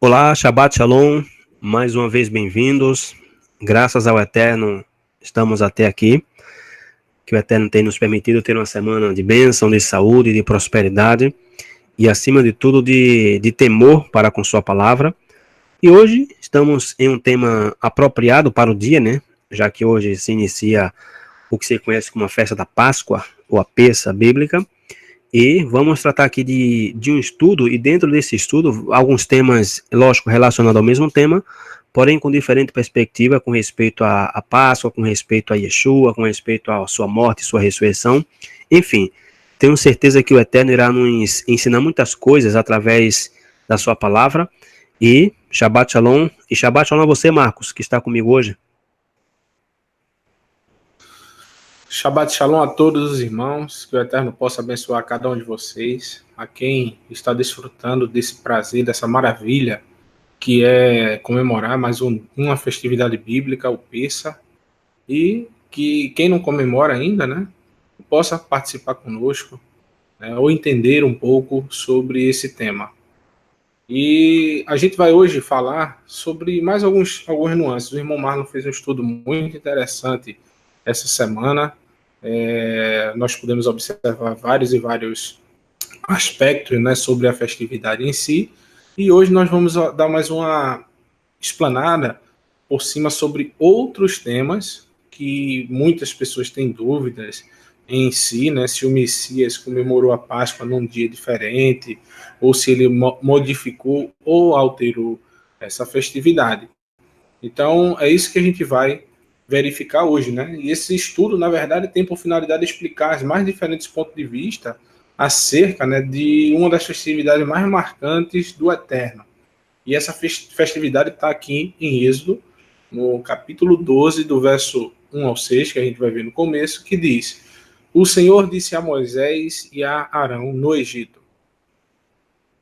Olá, Shabbat Shalom, mais uma vez bem-vindos. Graças ao Eterno, estamos até aqui. Que o Eterno tem nos permitido ter uma semana de bênção, de saúde, de prosperidade e, acima de tudo, de temor para com sua palavra. E hoje estamos em um tema apropriado para o dia, né? Já que hoje se inicia o que se conhece como a festa da Páscoa, ou a Peça Bíblica. E vamos tratar aqui de um estudo, e dentro desse estudo, alguns temas, lógico, relacionados ao mesmo tema, porém com diferente perspectiva com respeito à Páscoa, com respeito a Yeshua, com respeito à sua morte e sua ressurreição. Enfim, tenho certeza que o Eterno irá nos ensinar muitas coisas através da sua palavra. E Shabbat Shalom. E Shabbat Shalom a você, Marcos, que está comigo hoje. Shabbat Shalom a todos os irmãos, que o Eterno possa abençoar cada um de vocês, a quem está desfrutando desse prazer, dessa maravilha, que é comemorar mais uma festividade bíblica, o Peça, e que quem não comemora ainda, né, possa participar conosco, né, ou entender um pouco sobre esse tema. E a gente vai hoje falar sobre mais algumas nuances. O irmão Marlon fez um estudo muito interessante essa semana. Nós podemos observar vários e vários aspectos, né, sobre a festividade em si, e hoje nós vamos dar mais uma explanada por cima sobre outros temas que muitas pessoas têm dúvidas em si, né, se o Messias comemorou a Páscoa num dia diferente, ou se ele modificou ou alterou essa festividade. Então, é isso que a gente vai verificar hoje, né? E esse estudo, na verdade, tem por finalidade explicar os mais diferentes pontos de vista acerca, né, de uma das festividades mais marcantes do Eterno. E essa festividade está aqui em Êxodo, no capítulo 12, do verso 1 ao 6, que a gente vai ver no começo, que diz: O Senhor disse a Moisés e a Arão no Egito: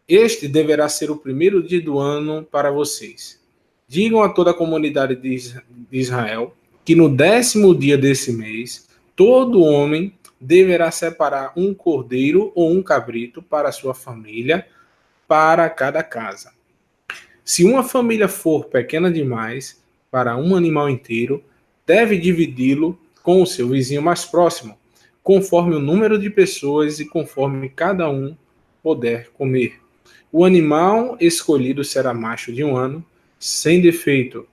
Este deverá ser o primeiro dia do ano para vocês. Digam a toda a comunidade de Israel que no 10º dia desse mês, todo homem deverá separar um cordeiro ou um cabrito para a sua família, para cada casa. Se uma família for pequena demais para um animal inteiro, deve dividi-lo com o seu vizinho mais próximo, conforme o número de pessoas e conforme cada um puder comer. O animal escolhido será macho de 1 ano, sem defeito,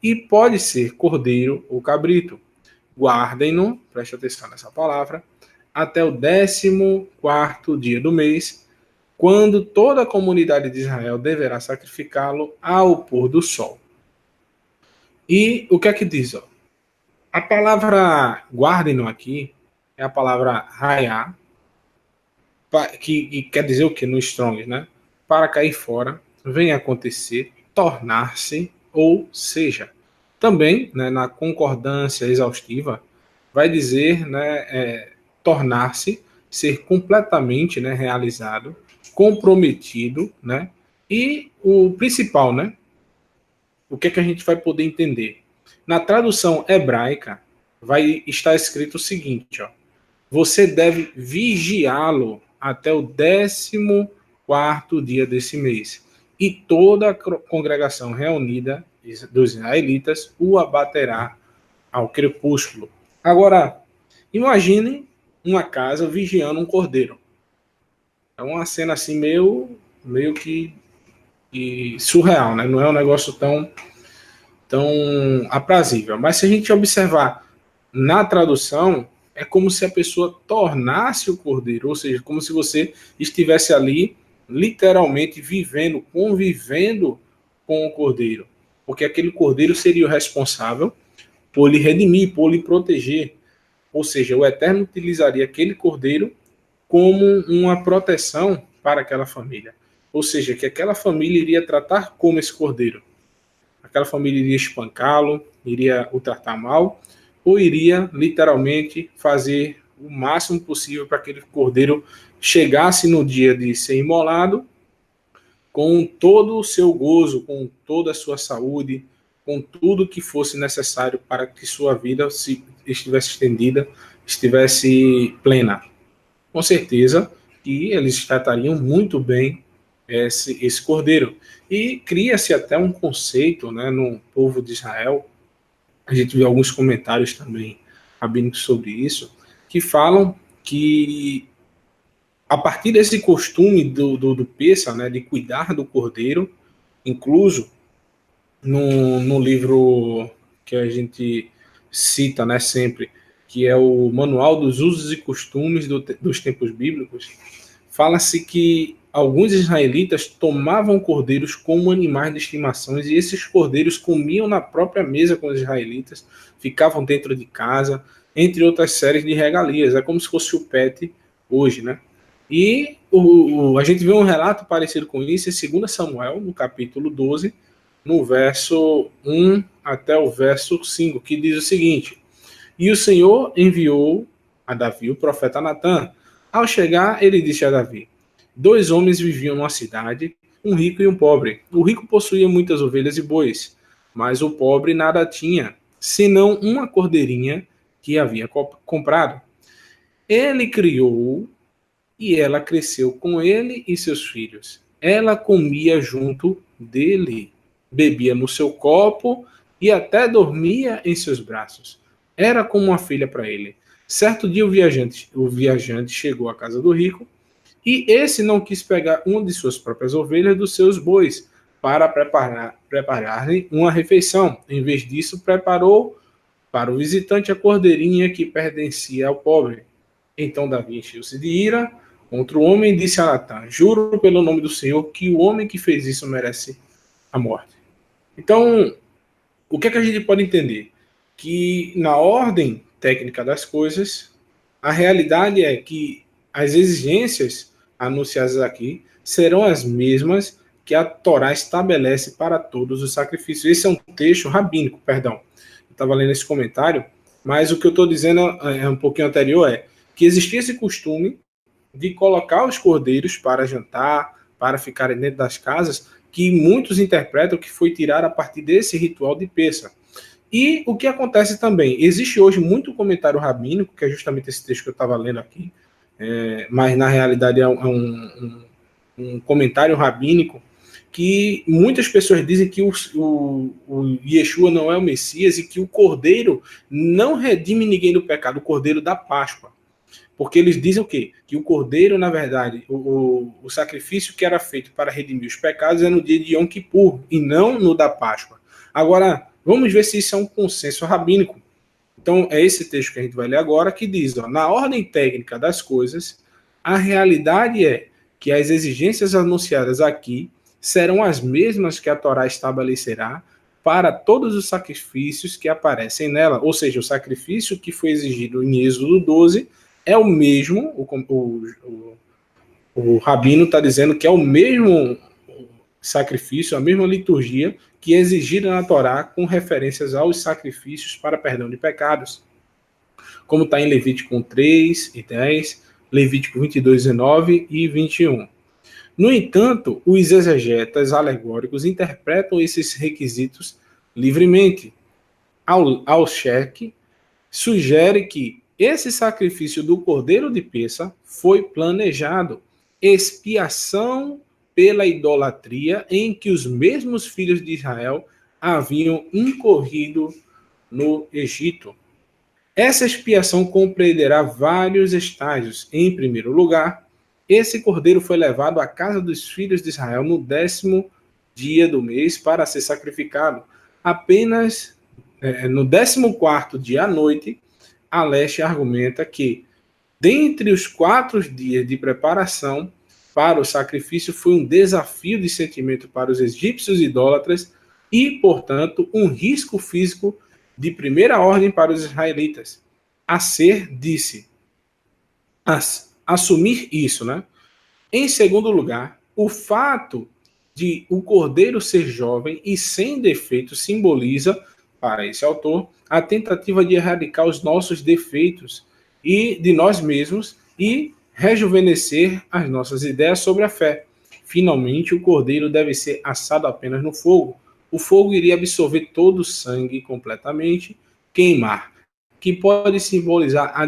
e pode ser cordeiro ou cabrito. Guardem-no, preste atenção nessa palavra, até o 14º dia do mês, quando toda a comunidade de Israel deverá sacrificá-lo ao pôr do sol. E o que é que diz? A palavra guardem-no aqui é a palavra raiá, que quer dizer o que no Strong, né? Para cair fora, venha acontecer, tornar-se, ou seja. Também, né, na concordância exaustiva, vai dizer, né, tornar-se, ser completamente, né, realizado, comprometido, né, e o principal, né, o que é que a gente vai poder entender? Na tradução hebraica, vai estar escrito o seguinte, ó: você deve vigiá-lo até o 14º dia desse mês, e toda a congregação reunida dos israelitas o abaterá ao crepúsculo. Agora, imaginem uma casa vigiando um cordeiro. É uma cena assim meio que surreal, né? Não é um negócio tão aprazível. Mas se a gente observar na tradução, é como se a pessoa tornasse o cordeiro, ou seja, como se você estivesse ali literalmente vivendo, convivendo com o cordeiro, porque aquele cordeiro seria o responsável por lhe redimir, por lhe proteger, ou seja, o Eterno utilizaria aquele cordeiro como uma proteção para aquela família, ou seja, que aquela família iria tratar como esse cordeiro, aquela família iria espancá-lo, iria o tratar mal, ou iria literalmente fazer o máximo possível para que aquele cordeiro chegasse no dia de ser imolado com todo o seu gozo, com toda a sua saúde, com tudo que fosse necessário para que sua vida estivesse estendida, estivesse plena. Com certeza que eles tratariam muito bem esse cordeiro. E cria-se até um conceito, né, no povo de Israel. A gente vê alguns comentários também rabínicos sobre isso, que falam que a partir desse costume do Pêssar, né, de cuidar do cordeiro, incluso no livro que a gente cita, né, sempre, que é o Manual dos Usos e Costumes dos Tempos Bíblicos, fala-se que alguns israelitas tomavam cordeiros como animais de estimação e esses cordeiros comiam na própria mesa com os israelitas, ficavam dentro de casa, entre outras séries de regalias. É como se fosse o pet hoje, né? E a gente vê um relato parecido com isso em 2 Samuel, no capítulo 12, no verso 1 até o verso 5, que diz o seguinte: E o Senhor enviou a Davi o profeta Natã. Ao chegar, ele disse a Davi: 2 homens viviam numa cidade, um rico e um pobre. O rico possuía muitas ovelhas e bois, mas o pobre nada tinha, senão uma cordeirinha que havia comprado. Ele criou e ela cresceu com ele e seus filhos. Ela comia junto dele, bebia no seu copo e até dormia em seus braços. Era como uma filha para ele. Certo dia o viajante chegou à casa do rico e esse não quis pegar uma de suas próprias ovelhas dos seus bois para preparar-lhe uma refeição. Em vez disso, preparou para o visitante a cordeirinha que pertencia ao pobre. Então Davi encheu-se de ira contra o homem e disse a Natã: Juro pelo nome do Senhor que o homem que fez isso merece a morte. Então, o que é que a gente pode entender? Que na ordem técnica das coisas, a realidade é que as exigências anunciadas aqui serão as mesmas que a Torá estabelece para todos os sacrifícios. Esse é um texto rabínico, perdão. Eu estava lendo esse comentário, mas o que eu estou dizendo é um pouquinho anterior, é que existia esse costume de colocar os cordeiros para jantar, para ficarem dentro das casas, que muitos interpretam que foi tirado a partir desse ritual de Pêssar. E o que acontece também, existe hoje muito comentário rabínico, que é justamente esse texto que eu estava lendo aqui, mas na realidade é um comentário rabínico, que muitas pessoas dizem que o Yeshua não é o Messias e que o cordeiro não redime ninguém do pecado, o cordeiro da Páscoa. Porque eles dizem o quê? Que o cordeiro, na verdade, o sacrifício que era feito para redimir os pecados é no dia de Yom Kippur e não no da Páscoa. Agora, vamos ver se isso é um consenso rabínico. Então, é esse texto que a gente vai ler agora que diz, ó, na ordem técnica das coisas, a realidade é que as exigências anunciadas aqui serão as mesmas que a Torá estabelecerá para todos os sacrifícios que aparecem nela. Ou seja, o sacrifício que foi exigido em Êxodo 12 é o mesmo, o rabino está dizendo que é o mesmo sacrifício, a mesma liturgia que é exigida na Torá com referências aos sacrifícios para perdão de pecados, como está em Levítico 3 e 10, Levítico 22, 19 e 21. No entanto, os exegetas alegóricos interpretam esses requisitos livremente. Al-Sheikh sugere que esse sacrifício do cordeiro de Pêssar foi planejado, expiação pela idolatria em que os mesmos filhos de Israel haviam incorrido no Egito. Essa expiação compreenderá vários estágios. Em primeiro lugar, esse cordeiro foi levado à casa dos filhos de Israel no 10º dia do mês para ser sacrificado. Apenas no 14º dia à noite, Aleste argumenta que, dentre os 4 dias de preparação para o sacrifício, foi um desafio de sentimento para os egípcios idólatras e, portanto, um risco físico de primeira ordem para os israelitas. Acer disse assumir isso, né? Em segundo lugar, o fato de o cordeiro ser jovem e sem defeito simboliza, para esse autor, a tentativa de erradicar os nossos defeitos e de nós mesmos e rejuvenescer as nossas ideias sobre a fé. Finalmente, o cordeiro deve ser assado apenas no fogo. O fogo iria absorver todo o sangue completamente, queimar, que pode simbolizar a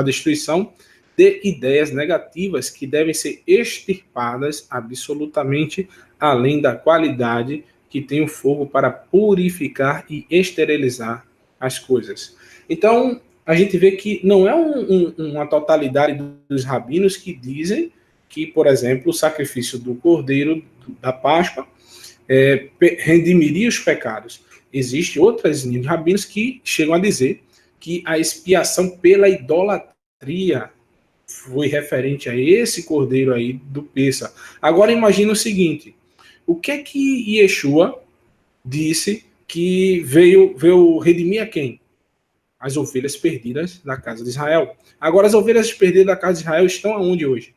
destruição de ideias negativas que devem ser extirpadas absolutamente, além da qualidade que tem o fogo para purificar e esterilizar as coisas. Então, a gente vê que não é uma totalidade dos rabinos que dizem que, por exemplo, o sacrifício do cordeiro da Páscoa redimiria os pecados. Existem outras linhas de rabinos que chegam a dizer que a expiação pela idolatria foi referente a esse cordeiro aí do Pêssar. Agora imagina o seguinte, o que é que Yeshua disse que veio redimir a quem? As ovelhas perdidas da casa de Israel. Agora as ovelhas perdidas da casa de Israel estão aonde hoje?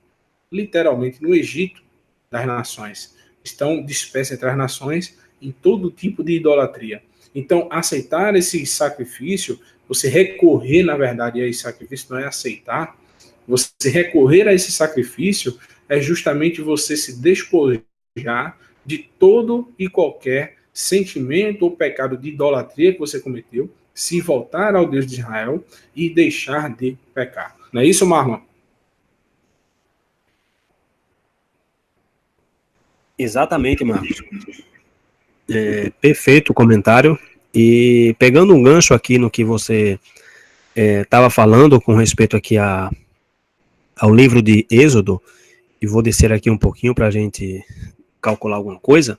Literalmente no Egito das nações. Estão dispersas entre as nações em todo tipo de idolatria. Então, aceitar esse sacrifício, você recorrer, na verdade, a esse sacrifício, não é aceitar, você recorrer a esse sacrifício é justamente você se despojar de todo e qualquer sentimento ou pecado de idolatria que você cometeu, se voltar ao Deus de Israel e deixar de pecar. Não é isso, Marlon? Exatamente, Marcos. Perfeito o comentário. E pegando um gancho aqui no que você estava falando com respeito aqui ao livro de Êxodo, e vou descer aqui um pouquinho para a gente calcular alguma coisa.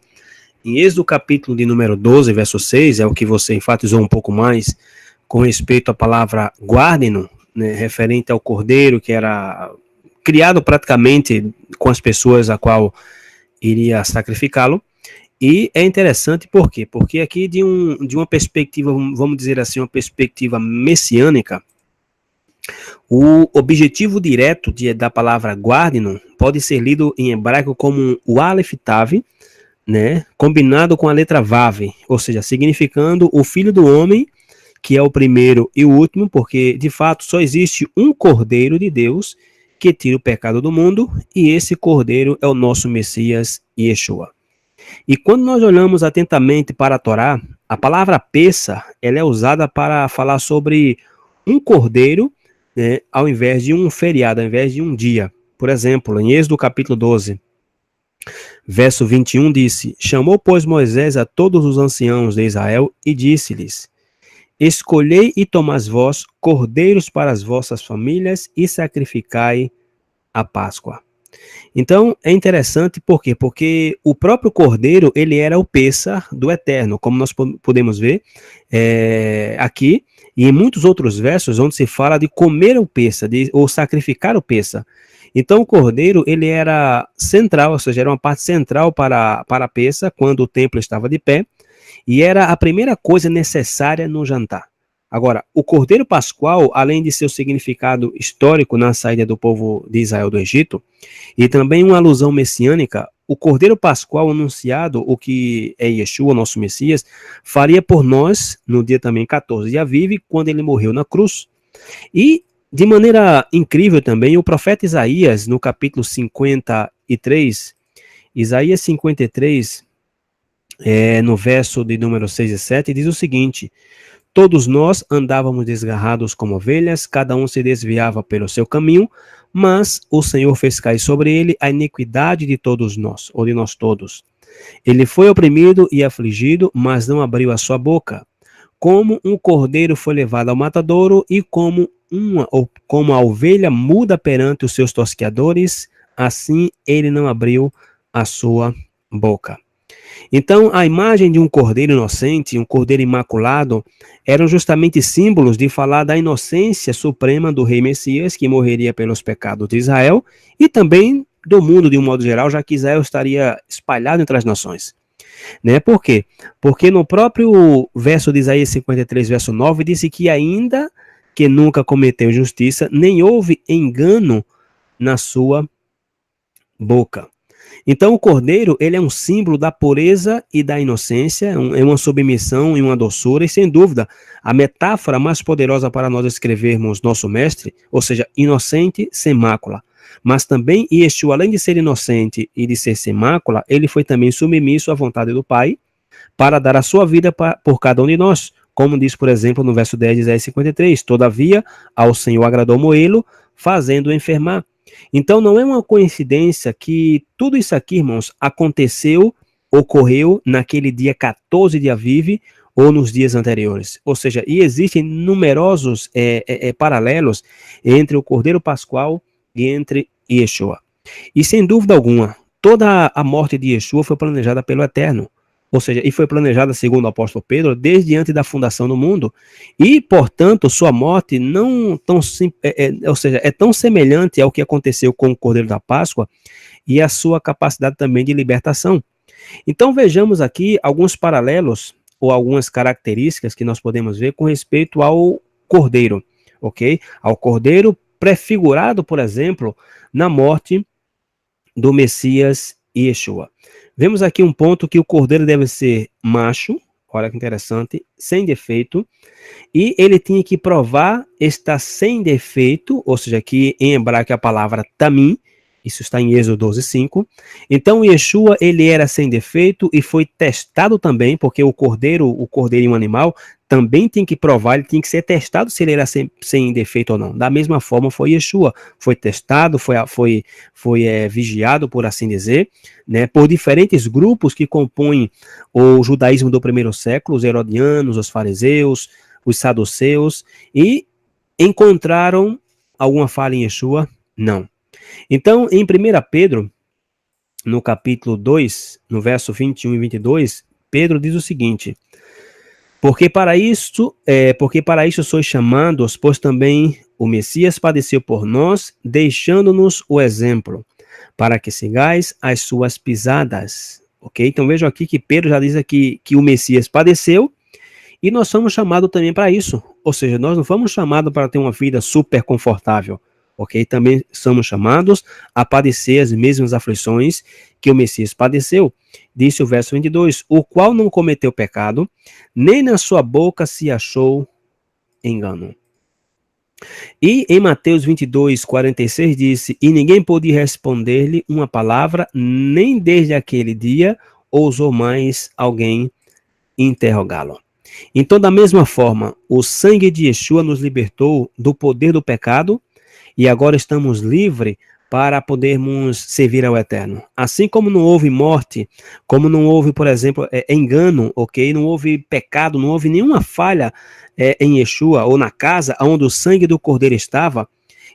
Em Êxodo capítulo de número 12, verso 6, é o que você enfatizou um pouco mais com respeito à palavra guardem-no, né, referente ao cordeiro que era criado praticamente com as pessoas a qual iria sacrificá-lo. E é interessante por quê? Porque aqui de uma perspectiva, vamos dizer assim, uma perspectiva messiânica, o objetivo direto da palavra guardem-no pode ser lido em hebraico como o Aleph Tav, né, combinado com a letra Vav, ou seja, significando o filho do homem, que é o primeiro e o último, porque de fato só existe um cordeiro de Deus que tira o pecado do mundo, e esse cordeiro é o nosso Messias, Yeshua. E quando nós olhamos atentamente para a Torá, a palavra Pêssar, ela é usada para falar sobre um cordeiro, né, ao invés de um feriado, ao invés de um dia. Por exemplo, em Êxodo capítulo 12, verso 21 disse: chamou, pois, Moisés a todos os anciãos de Israel e disse-lhes: escolhei e tomai vós cordeiros para as vossas famílias e sacrificai a Páscoa. Então, é interessante, por quê? Porque o próprio cordeiro, ele era o Pêssar do Eterno, como nós podemos ver aqui, e em muitos outros versos, onde se fala de comer o Pêssar, ou sacrificar o Pêssar. Então, o cordeiro, ele era central, ou seja, era uma parte central para a Pêssar, quando o templo estava de pé, e era a primeira coisa necessária no jantar. Agora, o cordeiro pascual, além de seu significado histórico na saída do povo de Israel do Egito, e também uma alusão messiânica, o cordeiro pascual anunciado, o que é Yeshua, nosso Messias, faria por nós no dia também 14 de Aviv, quando ele morreu na cruz. E, de maneira incrível também, o profeta Isaías, no capítulo 53, Isaías 53, no verso de número 6 e 7, diz o seguinte: todos nós andávamos desgarrados como ovelhas, cada um se desviava pelo seu caminho, mas o Senhor fez cair sobre ele a iniquidade de todos nós, ou de nós todos. Ele foi oprimido e afligido, mas não abriu a sua boca. Como um cordeiro foi levado ao matadouro, e como a ovelha muda perante os seus tosqueadores, assim ele não abriu a sua boca. Então, a imagem de um cordeiro inocente, um cordeiro imaculado, eram justamente símbolos de falar da inocência suprema do rei Messias, que morreria pelos pecados de Israel, e também do mundo de um modo geral, já que Israel estaria espalhado entre as nações. Né? Por quê? Porque no próprio verso de Isaías 53, verso 9, disse que ainda que nunca cometeu injustiça, nem houve engano na sua boca. Então o cordeiro, ele é um símbolo da pureza e da inocência, é uma submissão e uma doçura, e sem dúvida, a metáfora mais poderosa para nós escrevermos nosso mestre, ou seja, inocente sem mácula. Mas também Yeshua, além de ser inocente e de ser sem mácula, ele foi também submisso à vontade do Pai, para dar a sua vida por cada um de nós. Como diz, por exemplo, no verso 10 de Isaías 53, todavia, ao Senhor agradou moê-lo, fazendo-o enfermar. Então não é uma coincidência que tudo isso aqui, irmãos, ocorreu naquele dia 14 de Aviv ou nos dias anteriores. Ou seja, e existem numerosos paralelos entre o Cordeiro Pascual e entre Yeshua. E sem dúvida alguma, toda a morte de Yeshua foi planejada pelo Eterno. Ou seja, e foi planejada, segundo o apóstolo Pedro, desde antes da fundação do mundo. E, portanto, sua morte não tão, ou seja, é tão semelhante ao que aconteceu com o Cordeiro da Páscoa e a sua capacidade também de libertação. Então, vejamos aqui alguns paralelos ou algumas características que nós podemos ver com respeito ao Cordeiro, ok? Ao Cordeiro prefigurado, por exemplo, na morte do Messias Yeshua. Vemos aqui um ponto que o cordeiro deve ser macho, olha que interessante, sem defeito, e ele tinha que provar estar sem defeito, ou seja, aqui em hebraico a palavra tamim, isso está em Êxodo 12:5. Então Yeshua, ele era sem defeito e foi testado também, porque o cordeirinho animal, também tem que provar, ele tinha que ser testado se ele era sem defeito ou não. Da mesma forma foi Yeshua, foi testado, foi vigiado, por assim dizer, né, por diferentes grupos que compõem o judaísmo do primeiro século, os herodianos, os fariseus, os saduceus, e encontraram alguma falha em Yeshua? Não. Então, em 1 Pedro, no capítulo 2, no verso 21 e 22, Pedro diz o seguinte: porque para isto sois chamados, pois também o Messias padeceu por nós, deixando-nos o exemplo, para que sigais as suas pisadas. Ok? Então vejam aqui que Pedro já diz aqui que o Messias padeceu, e nós somos chamados também para isso. Ou seja, nós não fomos chamados para ter uma vida super confortável. Ok? Também somos chamados a padecer as mesmas aflições que o Messias padeceu. Disse o verso 22, o qual não cometeu pecado, nem na sua boca se achou engano. E em Mateus 22:46 disse, e ninguém pôde responder-lhe uma palavra, nem desde aquele dia ousou mais alguém interrogá-lo. Então, da mesma forma, o sangue de Yeshua nos libertou do poder do pecado, e agora estamos livres para podermos servir ao Eterno. Assim como não houve morte, como não houve, por exemplo, engano, ok? Não houve pecado, não houve nenhuma falha em Yeshua ou na casa onde o sangue do Cordeiro estava.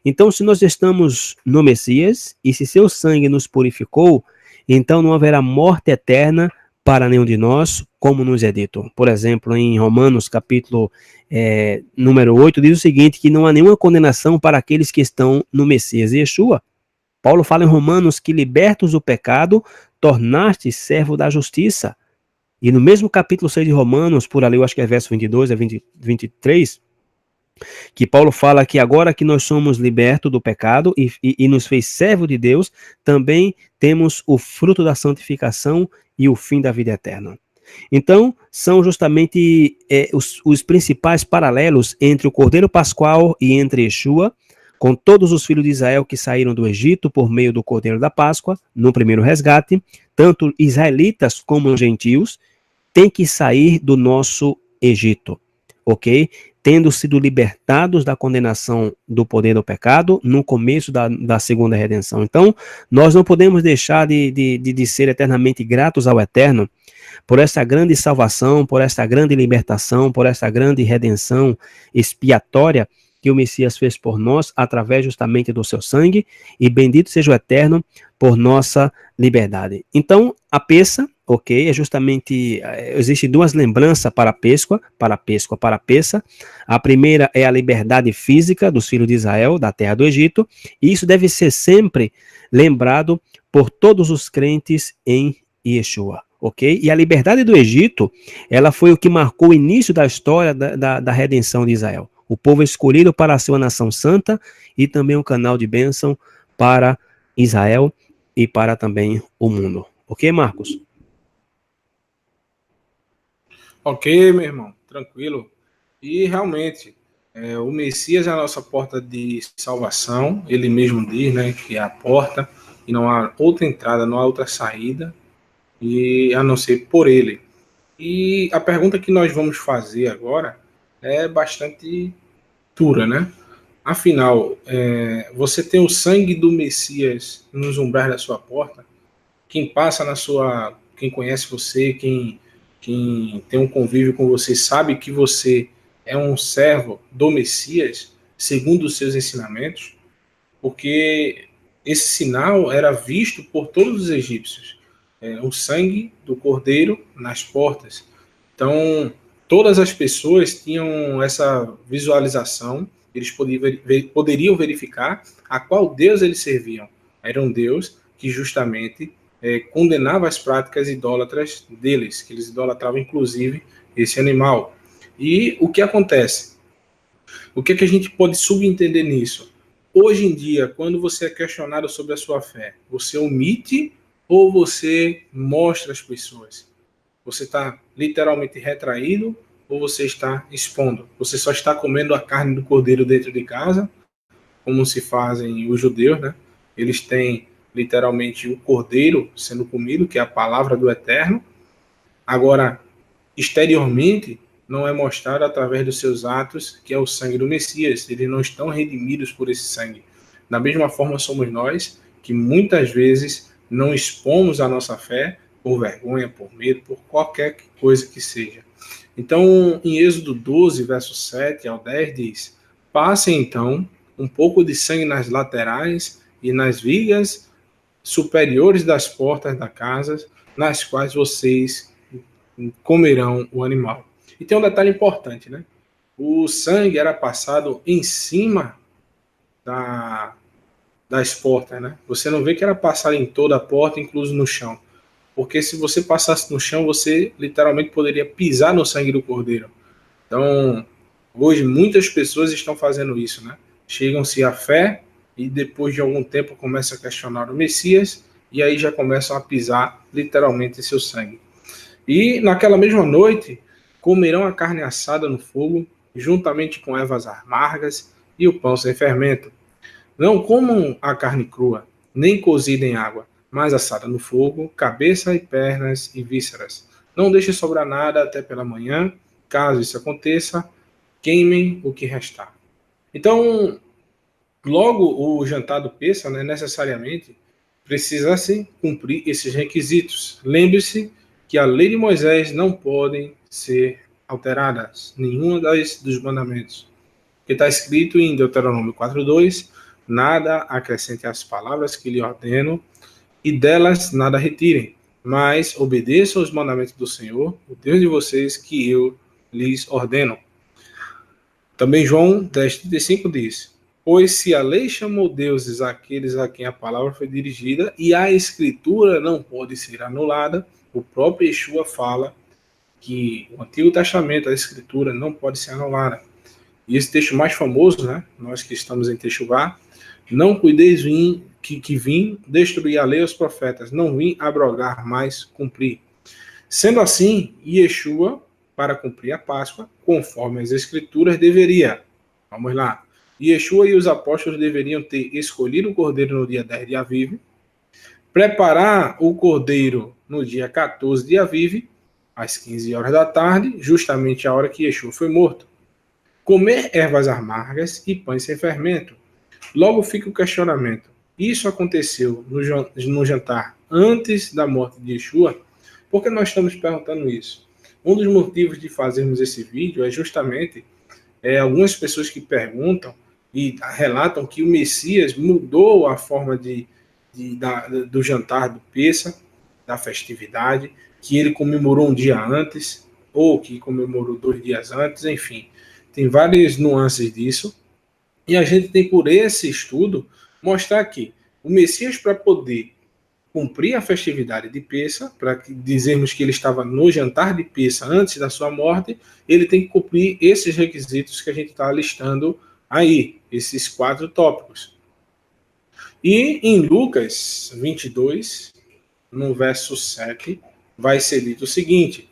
Então, se nós estamos no Messias e se seu sangue nos purificou, então não haverá morte eterna para nenhum de nós, como nos é dito. Por exemplo, em Romanos, capítulo número 8, diz o seguinte, que não há nenhuma condenação para aqueles que estão no Messias Yeshua. Paulo fala em Romanos que libertos do pecado, tornaste servo da justiça. E no mesmo capítulo 6 de Romanos, por ali eu acho que é verso 22 a 23, que Paulo fala que agora que nós somos libertos do pecado e nos fez servo de Deus, também temos o fruto da santificação e o fim da vida eterna. Então, são justamente os principais paralelos entre o Cordeiro Pascual e entre Yeshua, com todos os filhos de Israel que saíram do Egito por meio do Cordeiro da Páscoa, no primeiro resgate, tanto israelitas como gentios, têm que sair do nosso Egito, ok? Tendo sido libertados da condenação do poder do pecado no começo da segunda redenção. Então, nós não podemos deixar de ser eternamente gratos ao Eterno por essa grande salvação, por essa grande libertação, por essa grande redenção expiatória que o Messias fez por nós através justamente do seu sangue, e bendito seja o Eterno por nossa liberdade. Então, a Pessa, ok, é justamente, existem duas lembranças para a Páscoa, para a Pessa. A primeira é a liberdade física dos filhos de Israel, da terra do Egito, e isso deve ser sempre lembrado por todos os crentes em Yeshua. Ok? E a liberdade do Egito, ela foi o que marcou o início da história da redenção de Israel. O povo escolhido para ser uma nação santa e também um canal de bênção para Israel e para também o mundo. Ok, Marcos? Ok, meu irmão, tranquilo. E realmente, o Messias é a nossa porta de salvação. Ele mesmo diz, né, que é a porta e não há outra entrada, não há outra saída, e a não ser por ele. E a pergunta que nós vamos fazer agora é bastante dura, né? Afinal, você tem o sangue do Messias nos umbrais da sua porta. Quem passa quem conhece você, quem tem um convívio com você, sabe que você é um servo do Messias, segundo os seus ensinamentos, porque esse sinal era visto por todos os egípcios, o sangue do cordeiro nas portas. Então, todas as pessoas tinham essa visualização, eles poderiam verificar a qual Deus eles serviam. Era um Deus que justamente condenava as práticas idólatras deles, que eles idolatravam inclusive esse animal. E o que acontece? O que é que a gente pode subentender nisso? Hoje em dia, quando você é questionado sobre a sua fé, você omite ou você mostra às pessoas? Você está literalmente retraído ou você está expondo? Você só está comendo a carne do cordeiro dentro de casa, como se fazem os judeus, né? Eles têm literalmente o cordeiro sendo comido, que é a palavra do Eterno. Agora, exteriormente, não é mostrado através dos seus atos, que é o sangue do Messias. Eles não estão redimidos por esse sangue. Da mesma forma somos nós, que muitas vezes não expomos a nossa fé por vergonha, por medo, por qualquer coisa que seja. Então, em Êxodo 12, verso 7 ao 10, diz: passem então um pouco de sangue nas laterais e nas vigas superiores das portas da casa, nas quais vocês comerão o animal. E tem um detalhe importante, né? O sangue era passado em cima das portas, né? Você não vê que era passado em toda a porta, incluso no chão. Porque se você passasse no chão, você literalmente poderia pisar no sangue do cordeiro. Então, hoje muitas pessoas estão fazendo isso, né? Chegam-se à fé e depois de algum tempo começam a questionar o Messias e aí já começam a pisar literalmente seu sangue. E naquela mesma noite comerão a carne assada no fogo, juntamente com ervas amargas e o pão sem fermento. Não comam a carne crua, nem cozida em água, mas assada no fogo, cabeça e pernas e vísceras. Não deixe sobrar nada até pela manhã. Caso isso aconteça, queimem o que restar. Então, logo o jantar do Pêssego, né, necessariamente precisa se cumprir esses requisitos. Lembre-se que a lei de Moisés não podem ser alteradas, nenhuma dos mandamentos. Que está escrito em Deuteronômio 4:2, nada acrescente às palavras que lhe ordeno, e delas nada retirem, mas obedeçam os mandamentos do Senhor, o Deus de vocês, que eu lhes ordeno. Também João 10:35 diz: pois se a lei chamou deuses aqueles a quem a palavra foi dirigida, e a escritura não pode ser anulada, o próprio Yeshua fala que o Antigo Testamento, a escritura, não pode ser anulada. E esse texto mais famoso, né, nós que estamos em Techuvá, não cuideis que vim destruir a lei aos profetas, não vim abrogar, mas cumprir. Sendo assim, Yeshua, para cumprir a Páscoa, conforme as Escrituras, deveria. Vamos lá. Yeshua e os apóstolos deveriam ter escolhido o cordeiro no dia 10 de Aviv, preparar o cordeiro no dia 14 de Aviv, às 15 horas da tarde, justamente a hora que Yeshua foi morto. Comer ervas amargas e pães sem fermento. Logo fica o questionamento. Isso aconteceu no jantar antes da morte de Yeshua? Por que nós estamos perguntando isso? Um dos motivos de fazermos esse vídeo é justamente algumas pessoas que perguntam e relatam que o Messias mudou a forma do jantar do Pêssego, da festividade, que ele comemorou um dia antes, ou que comemorou 2 dias antes, enfim. Tem várias nuances disso. E a gente tem, por esse estudo, mostrar que o Messias, para poder cumprir a festividade de Pêssego, para dizermos que ele estava no jantar de Pêssego antes da sua morte, ele tem que cumprir esses requisitos que a gente está listando aí, esses 4 tópicos. E em Lucas 22, no verso 7, vai ser dito o seguinte: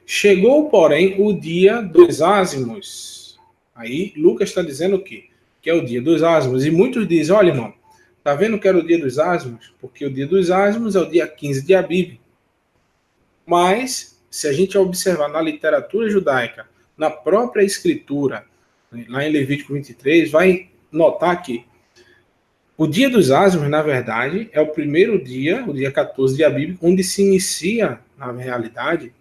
chegou, porém, o dia dos ázimos. Aí Lucas está dizendo o quê? Que é o dia dos ázimos. E muitos dizem: olha, irmão, tá vendo que era o dia dos ázimos? Porque o dia dos ázimos é o dia 15 de Abibe. Mas, se a gente observar na literatura judaica, na própria escritura, lá em Levítico 23, vai notar que o dia dos ázimos, na verdade, é o primeiro dia, o dia 14 de Abib, onde se inicia, na realidade,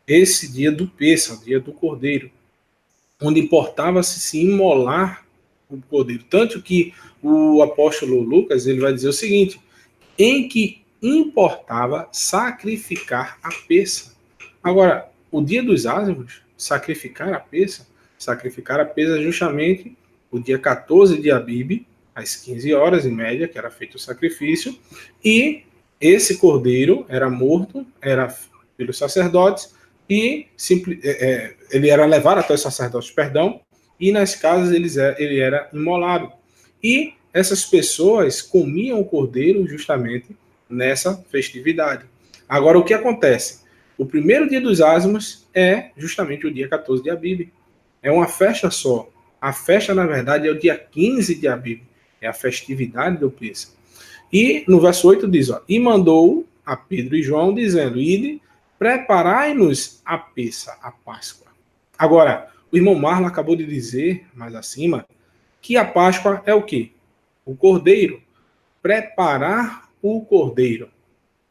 esse dia do Pêssah, o dia do Cordeiro, onde importava-se se imolar o Cordeiro. Tanto que o apóstolo Lucas ele vai dizer o seguinte, em que importava sacrificar a Pêssah. Agora, o dia dos ázimos, sacrificar a Pêssah é justamente o dia 14 de Abib, às 15 horas em média, que era feito o sacrifício, e esse cordeiro era morto, era pelos sacerdotes, e ele era levado até os sacerdotes, e nas casas ele era imolado. E essas pessoas comiam o cordeiro justamente nessa festividade. Agora, o que acontece? O primeiro dia dos ázimos é justamente o dia 14 de Abib. É uma festa só. A festa, na verdade, é o dia 15 de Abib. É a festividade do Pêssah. E no verso 8 diz, e mandou a Pedro e João, dizendo, ide, preparai-nos a Pêssah, a Páscoa. Agora, o irmão Marlon acabou de dizer, mais acima, que a Páscoa é o quê? O cordeiro. Preparar o cordeiro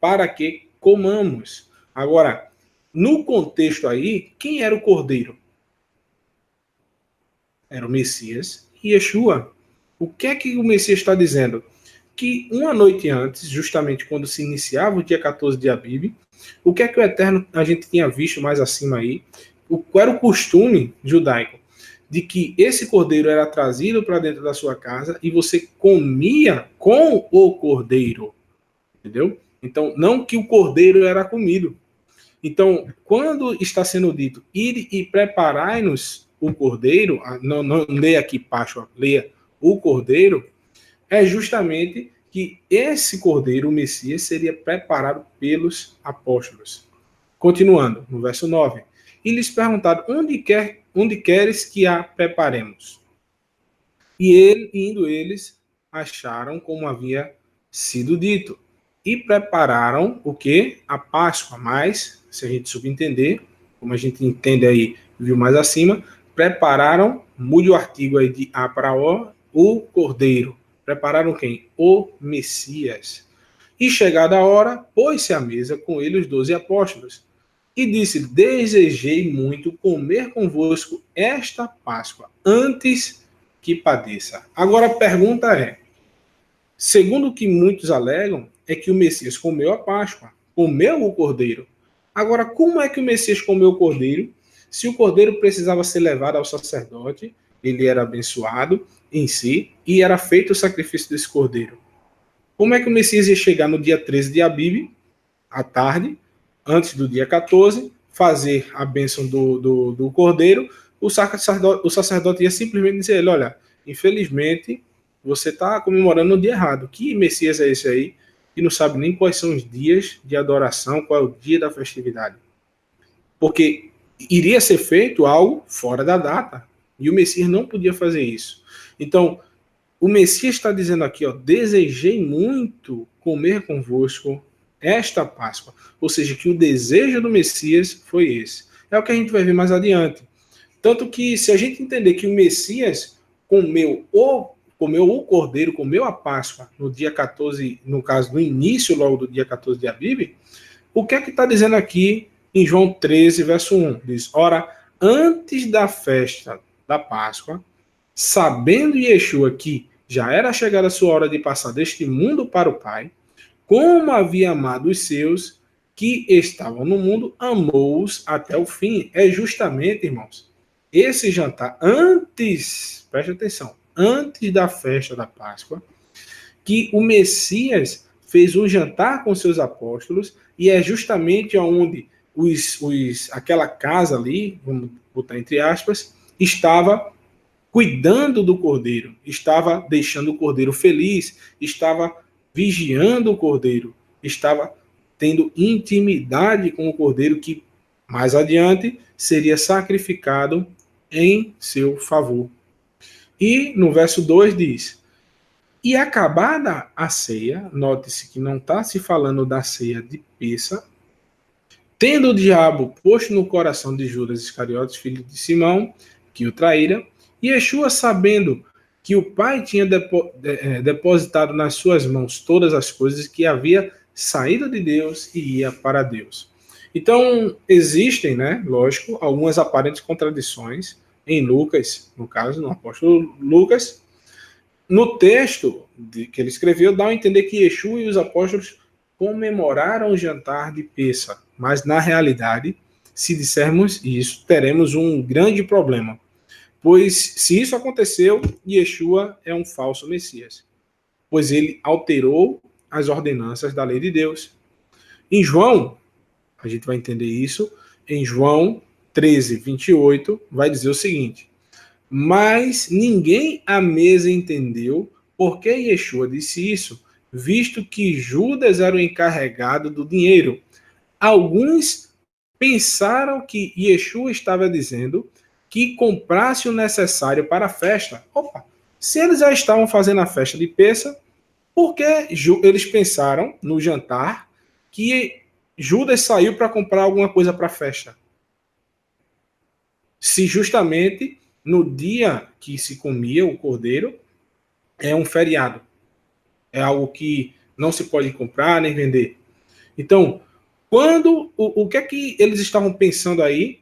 para que comamos. Agora, no contexto aí, quem era o cordeiro? Era o Messias e Yeshua. O que é que o Messias está dizendo? Que uma noite antes, justamente quando se iniciava o dia 14 de Abib, o que é que o Eterno, a gente tinha visto mais acima aí, qual era o costume judaico? De que esse cordeiro era trazido para dentro da sua casa e você comia com o cordeiro. Entendeu? Então, não que o cordeiro era comido. Então, quando está sendo dito, ide e preparai-nos o cordeiro, não leia aqui Páscoa, leia o cordeiro, é justamente que esse cordeiro, o Messias, seria preparado pelos apóstolos. Continuando, no verso 9. E lhes perguntaram, onde queres que a preparemos? E indo eles, acharam como havia sido dito. E prepararam o quê? A Páscoa. Mas, se a gente subentender, como a gente entende aí, viu mais acima, prepararam, mude o artigo aí de A para o cordeiro. Prepararam quem? O Messias. E chegada a hora, pôs-se à mesa com ele os 12 apóstolos. E disse, desejei muito comer convosco esta Páscoa, antes que padeça. Agora a pergunta é, segundo o que muitos alegam, é que o Messias comeu a Páscoa, comeu o cordeiro. Agora, como é que o Messias comeu o cordeiro? Se o cordeiro precisava ser levado ao sacerdote, ele era abençoado em si, e era feito o sacrifício desse cordeiro. Como é que o Messias ia chegar no dia 13 de Abib, à tarde, antes do dia 14, fazer a bênção do cordeiro? O sacerdote ia simplesmente dizer a ele, olha, infelizmente, você está comemorando no dia errado. Que Messias é esse aí? E não sabe nem quais são os dias de adoração, qual é o dia da festividade. Porque iria ser feito algo fora da data. E o Messias não podia fazer isso. Então, o Messias está dizendo aqui, desejei muito comer convosco esta Páscoa. Ou seja, que o desejo do Messias foi esse. É o que a gente vai ver mais adiante. Tanto que, se a gente entender que o Messias comeu o cordeiro, comeu a Páscoa no dia 14, no caso, no início logo do dia 14 de Abib, o que é que está dizendo aqui em João 13, verso 1? Diz, ora, antes da festa da Páscoa, sabendo Yeshua que já era chegada a sua hora de passar deste mundo para o Pai, como havia amado os seus que estavam no mundo, amou-os até o fim. É justamente, irmãos, esse jantar antes, preste atenção, antes da festa da Páscoa, que o Messias fez um jantar com seus apóstolos, e é justamente onde aquela casa ali, vamos botar entre aspas, estava cuidando do cordeiro, estava deixando o cordeiro feliz, estava vigiando o cordeiro, estava tendo intimidade com o cordeiro que mais adiante seria sacrificado em seu favor. E no verso 2 diz, e acabada a ceia, note-se que não está se falando da ceia de Pêssah, tendo o diabo posto no coração de Judas Iscariotes, filho de Simão, que o traíra, e Yeshua, sabendo que o Pai tinha depositado nas suas mãos todas as coisas, que havia saído de Deus e ia para Deus. Então, existem, né, lógico, algumas aparentes contradições em Lucas, no caso, no apóstolo Lucas. No texto que ele escreveu, dá a entender que Yeshua e os apóstolos comemoraram o jantar de Pêssah, mas na realidade, se dissermos isso, teremos um grande problema, pois se isso aconteceu, Yeshua é um falso Messias, pois ele alterou as ordenanças da lei de Deus. Em João, a gente vai entender isso, em João 13, 28, vai dizer o seguinte: mas ninguém à mesa entendeu por que Yeshua disse isso, visto que Judas era o encarregado do dinheiro. Alguns pensaram que Yeshua estava dizendo que comprasse o necessário para a festa. Opa, se eles já estavam fazendo a festa de Pêssah, por que eles pensaram no jantar que Judas saiu para comprar alguma coisa para a festa? Se justamente no dia que se comia o cordeiro é um feriado. É algo que não se pode comprar nem vender. Então, quando o que é que eles estavam pensando aí?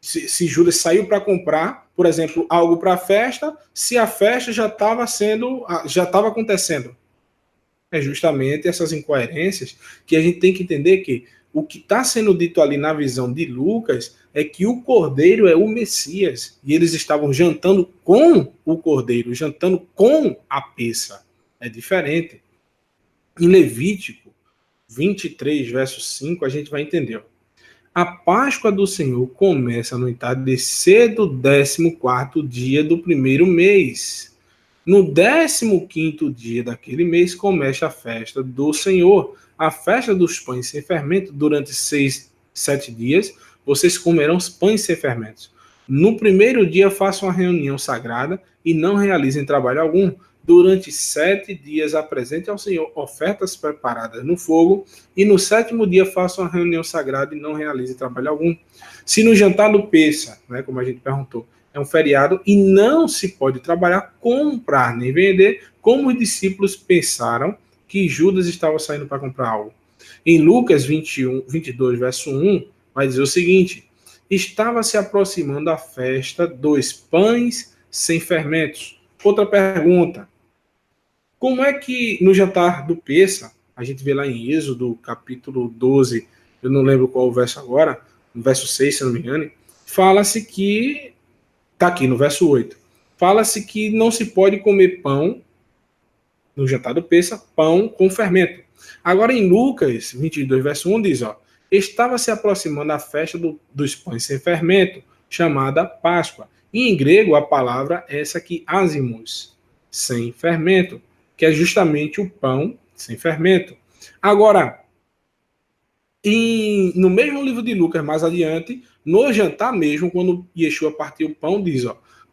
Se Judas saiu para comprar, por exemplo, algo para a festa, se a festa já estava acontecendo. É justamente essas incoerências que a gente tem que entender que o que está sendo dito ali na visão de Lucas é que o cordeiro é o Messias. E eles estavam jantando com o cordeiro, jantando com a Pêssah. É diferente. Em Levítico 23, verso 5, a gente vai entender. A Páscoa do Senhor começa no entardecer do 14º dia do primeiro mês. No 15º dia daquele mês começa a festa do Senhor, a festa dos pães sem fermento. Durante 7 dias, vocês comerão os pães sem fermentos. No primeiro dia, façam uma reunião sagrada e não realizem trabalho algum. Durante 7 dias, apresente ao Senhor ofertas preparadas no fogo, e no 7º dia, façam uma reunião sagrada e não realizem trabalho algum. Se no jantar do Pêssah, né, como a gente perguntou, é um feriado e não se pode trabalhar, comprar nem vender, como os discípulos pensaram que Judas estava saindo para comprar algo. Em Lucas 22, verso 1, vai dizer o seguinte: estava se aproximando a festa dos pães sem fermentos. Outra pergunta: como é que no jantar do Pêssah, a gente vê lá em Êxodo, capítulo 12, eu não lembro qual o verso agora, no verso 6, se não me engano, fala-se que, está aqui no verso 8, fala-se que não se pode comer pão, no jantar do Pêssah, pão com fermento. Agora em Lucas 22, verso 1, diz, estava se aproximando a festa dos pães sem fermento, chamada Páscoa. E em grego a palavra é essa aqui, ázimos, sem fermento, que é justamente o pão sem fermento. Agora, no mesmo livro de Lucas, mais adiante, no jantar mesmo, quando Yeshua partiu o pão, diz,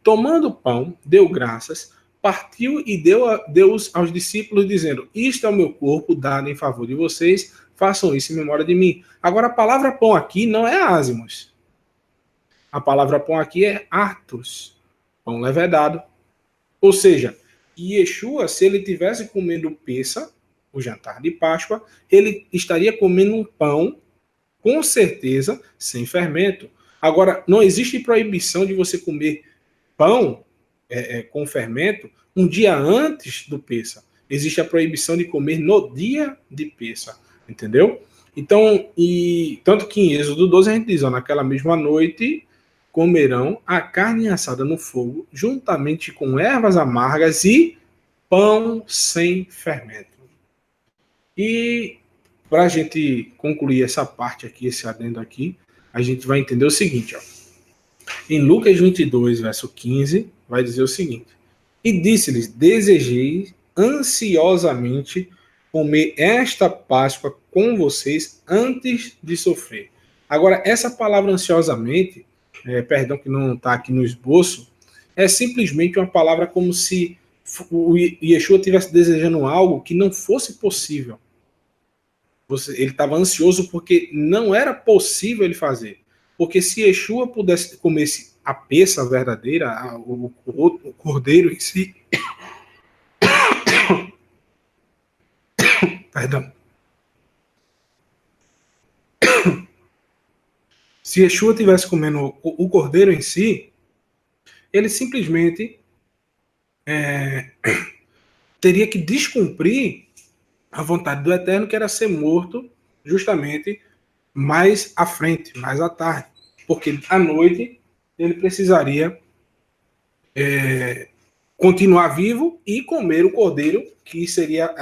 tomando o pão, deu graças, partiu e deu aos discípulos, dizendo, isto é o meu corpo dado em favor de vocês, façam isso em memória de mim. Agora, a palavra pão aqui não é ázimos. A palavra pão aqui é artos, pão levedado. Ou seja, Yeshua, se ele tivesse comendo Pêssah, o jantar de Páscoa, ele estaria comendo um pão, com certeza, sem fermento. Agora, não existe proibição de você comer pão com fermento um dia antes do Pêssah. Existe a proibição de comer no dia de Pêssah, entendeu? Então, tanto que em Êxodo 12 a gente diz, naquela mesma noite comerão a carne assada no fogo, juntamente com ervas amargas e pão sem fermento. E para a gente concluir essa parte aqui, esse adendo aqui, a gente vai entender o seguinte, em Lucas 22, verso 15, vai dizer o seguinte: e disse-lhes, desejei ansiosamente comer esta Páscoa com vocês antes de sofrer. Agora, essa palavra ansiosamente, perdão que não está aqui no esboço, é simplesmente uma palavra como se o Yeshua estivesse desejando algo que não fosse possível. Ele estava ansioso porque não era possível ele fazer. Porque se Yeshua pudesse a peça verdadeira, o cordeiro em si. Perdão. Se Yeshua estivesse comendo o cordeiro em si, ele simplesmente teria que descumprir a vontade do Eterno, que era ser morto justamente mais à frente, mais à tarde. Porque à noite ele precisaria continuar vivo e comer o cordeiro, que seria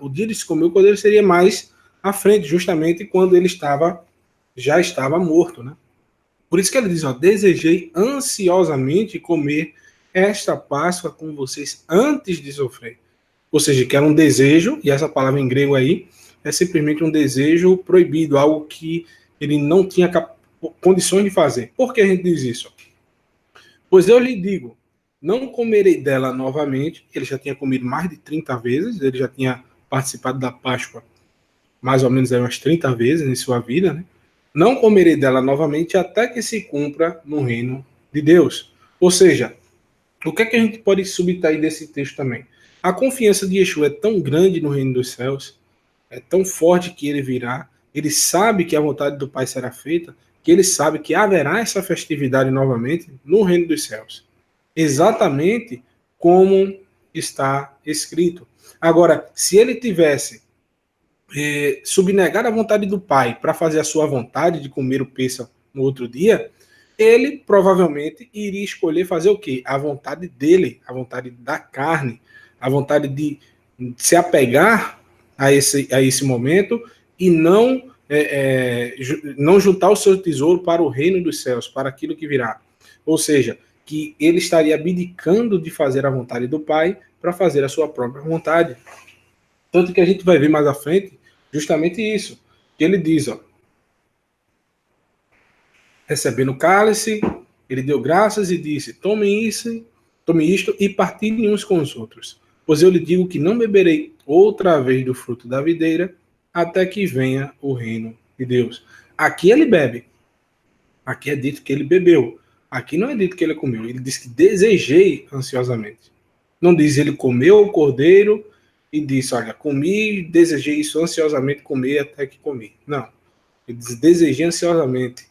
o dia de se comer o cordeiro seria mais à frente, justamente quando ele já estava morto, né? Por isso que ele diz, desejei ansiosamente comer esta Páscoa com vocês antes de sofrer. Ou seja, que era um desejo, e essa palavra em grego aí é simplesmente um desejo proibido, algo que ele não tinha condições de fazer. Por que a gente diz isso? Pois eu lhe digo, não comerei dela novamente. Ele já tinha comido mais de 30 vezes, ele já tinha participado da Páscoa mais ou menos umas 30 vezes em sua vida, né? Não comerei dela novamente até que se cumpra no reino de Deus. Ou seja, o que é que a gente pode subtrair desse texto também? A confiança de Yeshua é tão grande no reino dos céus, é tão forte que ele virá, ele sabe que a vontade do Pai será feita, que ele sabe que haverá essa festividade novamente no reino dos céus. Exatamente como está escrito. Agora, se ele tivesse subnegar a vontade do Pai para fazer a sua vontade de comer o pêssego no outro dia, ele provavelmente iria escolher fazer o quê? A vontade dele, a vontade da carne, a vontade de se apegar a esse momento e não juntar o seu tesouro para o reino dos céus, para aquilo que virá. Ou seja, que ele estaria abdicando de fazer a vontade do Pai para fazer a sua própria vontade. Tanto que a gente vai ver mais à frente justamente isso, que ele diz, recebendo o cálice, ele deu graças e disse, tome isto e partilhem uns com os outros, pois eu lhe digo que não beberei outra vez do fruto da videira, até que venha o reino de Deus. Aqui ele bebe, aqui é dito que ele bebeu, aqui não é dito que ele comeu, ele diz que desejei ansiosamente. Não diz ele comeu o cordeiro e disse, olha, comi, desejei isso ansiosamente comer até que comi. Não, ele diz, desejei ansiosamente,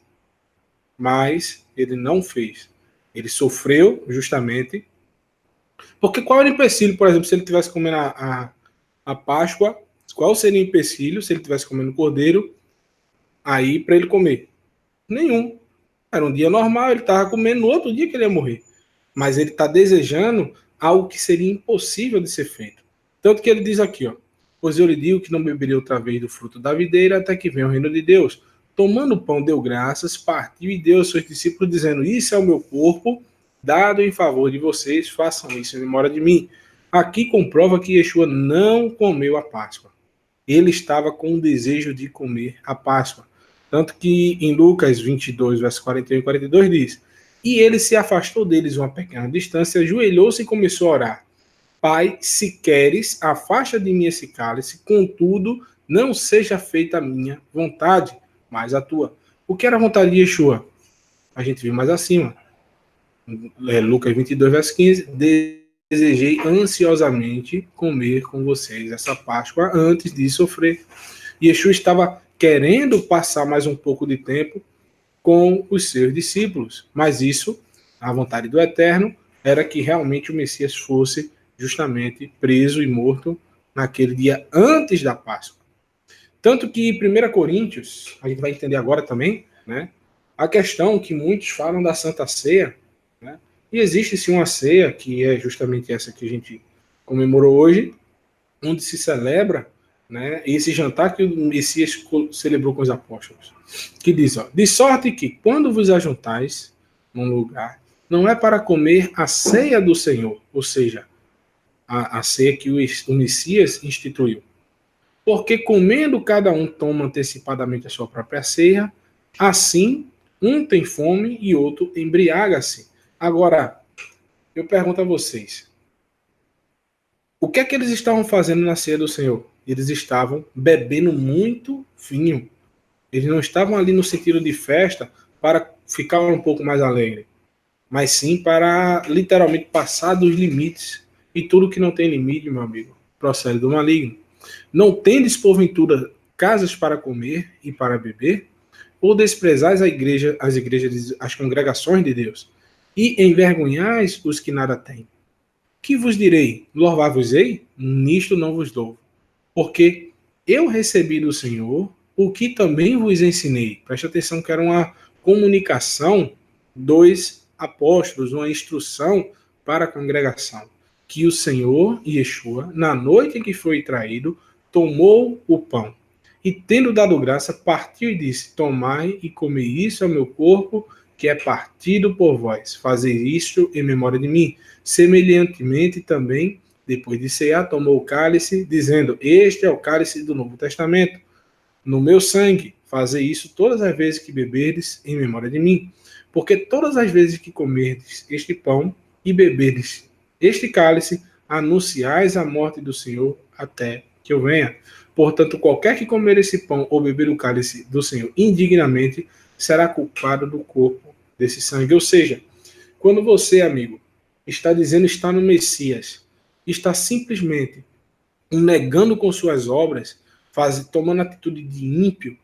mas ele não fez. Ele sofreu justamente, porque qual era o empecilho, por exemplo, se ele tivesse comendo a Páscoa, qual seria o empecilho se ele tivesse comendo cordeiro, aí para ele comer? Nenhum. Era um dia normal, ele estava comendo, no outro dia que ele ia morrer. Mas ele está desejando algo que seria impossível de ser feito. Tanto que ele diz aqui, pois eu lhe digo que não beberei outra vez do fruto da videira até que venha o reino de Deus. Tomando o pão, deu graças, partiu e deu aos seus discípulos, dizendo, isso é o meu corpo, dado em favor de vocês, façam isso em memória de mim. Aqui comprova que Yeshua não comeu a Páscoa. Ele estava com o desejo de comer a Páscoa. Tanto que em Lucas 22, versos 41 e 42 diz, e ele se afastou deles uma pequena distância, ajoelhou-se e começou a orar. Pai, se queres, afasta de mim esse cálice, contudo, não seja feita a minha vontade, mas a tua. O que era a vontade de Yeshua? A gente viu mais acima. Lucas 22, verso 15. Desejei ansiosamente comer com vocês essa Páscoa antes de sofrer. Yeshua estava querendo passar mais um pouco de tempo com os seus discípulos. Mas isso, a vontade do Eterno, era que realmente o Messias fosse justamente preso e morto naquele dia antes da Páscoa. Tanto que em 1 Coríntios, a gente vai entender agora também, né, a questão que muitos falam da Santa Ceia, né, e existe sim uma ceia, que é justamente essa que a gente comemorou hoje, onde se celebra, né, esse jantar que o Messias celebrou com os apóstolos, que diz, de sorte que quando vos ajuntais num lugar, não é para comer a ceia do Senhor, ou seja, a ceia que o Messias instituiu. Porque comendo cada um toma antecipadamente a sua própria ceia, assim um tem fome e outro embriaga-se. Agora, eu pergunto a vocês, o que é que eles estavam fazendo na ceia do Senhor? Eles estavam bebendo muito vinho. Eles não estavam ali no sentido de festa para ficar um pouco mais alegre. mas sim para literalmente passar dos limites. E tudo que não tem limite, meu amigo, procede do maligno. Não tendes, porventura, casas para comer e para beber? Ou desprezais as igrejas, as congregações de Deus, e envergonhais os que nada têm? Que vos direi? Louvar-vos-ei? Nisto não vos louvo. Porque eu recebi do Senhor o que também vos ensinei. Preste atenção que era uma comunicação dos apóstolos, uma instrução para a congregação. Que o Senhor, Yeshua, na noite em que foi traído, tomou o pão. E tendo dado graça, partiu e disse: Tomai e comei, isso é o meu corpo, que é partido por vós. Fazei isto em memória de mim. Semelhantemente também, depois de cear, tomou o cálice, dizendo: Este é o cálice do Novo Testamento, no meu sangue. Fazei isso todas as vezes que beberdes em memória de mim. Porque todas as vezes que comerdes este pão e beberdes este cálice, anunciais a morte do Senhor até que eu venha. Portanto, qualquer que comer esse pão ou beber o cálice do Senhor indignamente, será culpado do corpo desse sangue. Ou seja, quando você, amigo, está dizendo estar no Messias, está simplesmente negando com suas obras, tomando atitude de ímpio,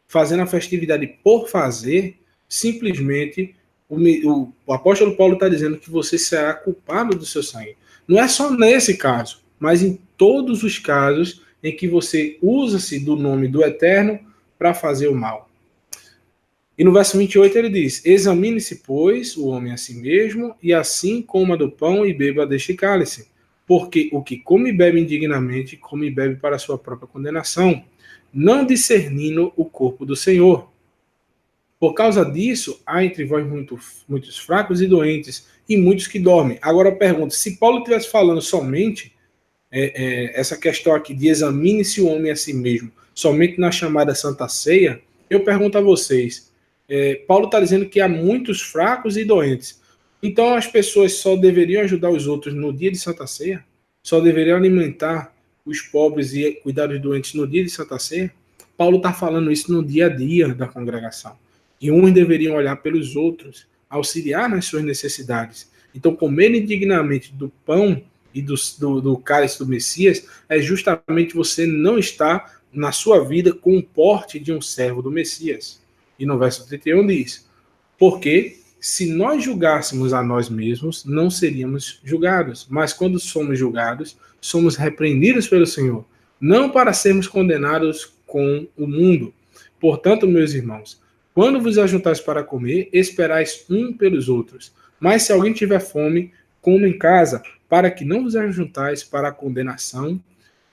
fazendo a festividade por fazer, simplesmente o apóstolo Paulo está dizendo que você será culpado do seu sangue. Não é só nesse caso, mas em todos os casos em que você usa-se do nome do Eterno para fazer o mal. E no verso 28 ele diz: Examine-se, pois, o homem a si mesmo, e assim coma do pão e beba deste cálice. Porque o que come e bebe indignamente, come e bebe para a sua própria condenação, não discernindo o corpo do Senhor. Por causa disso, há entre vós muitos fracos e doentes, e muitos que dormem. Agora eu pergunto, se Paulo estivesse falando somente essa questão aqui de examine-se o homem a si mesmo, somente na chamada Santa Ceia, eu pergunto a vocês, Paulo está dizendo que há muitos fracos e doentes. Então as pessoas só deveriam ajudar os outros no dia de Santa Ceia? Só deveriam alimentar os pobres e cuidar dos doentes no dia de Santa Ceia? Paulo está falando isso no dia a dia da congregação. E uns deveriam olhar pelos outros, auxiliar nas suas necessidades. Então, comer indignamente do pão e do cálice do Messias é justamente você não estar na sua vida com o porte de um servo do Messias. E no verso 31 diz: porque se nós julgássemos a nós mesmos, não seríamos julgados. Mas quando somos julgados, somos repreendidos pelo Senhor, não para sermos condenados com o mundo. Portanto, meus irmãos, quando vos ajuntais para comer, esperais um pelos outros. Mas se alguém tiver fome, coma em casa, para que não vos ajuntais para a condenação.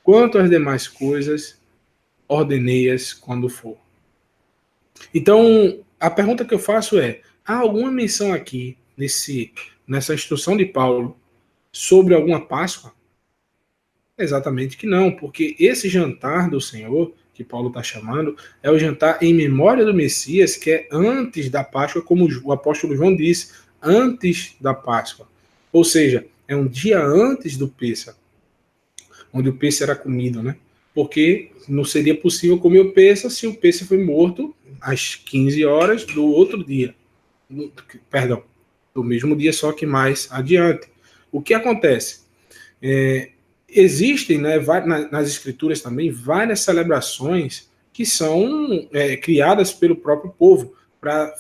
Quanto às demais coisas, ordenei-as quando for. Então, a pergunta que eu faço é: há alguma menção aqui, nessa instrução de Paulo, sobre alguma Páscoa? Exatamente que não, porque esse jantar do Senhor, que Paulo está chamando, é o jantar em memória do Messias, que é antes da Páscoa, como o apóstolo João disse, antes da Páscoa. Ou seja, é um dia antes do Pêssego, onde o Pêssego era comido, né? Porque não seria possível comer o Pêssego se o Pêssego foi morto às 15 horas do outro dia. Perdão, do mesmo dia, só que mais adiante. O que acontece? Existem, né, nas escrituras também, várias celebrações que são criadas pelo próprio povo para,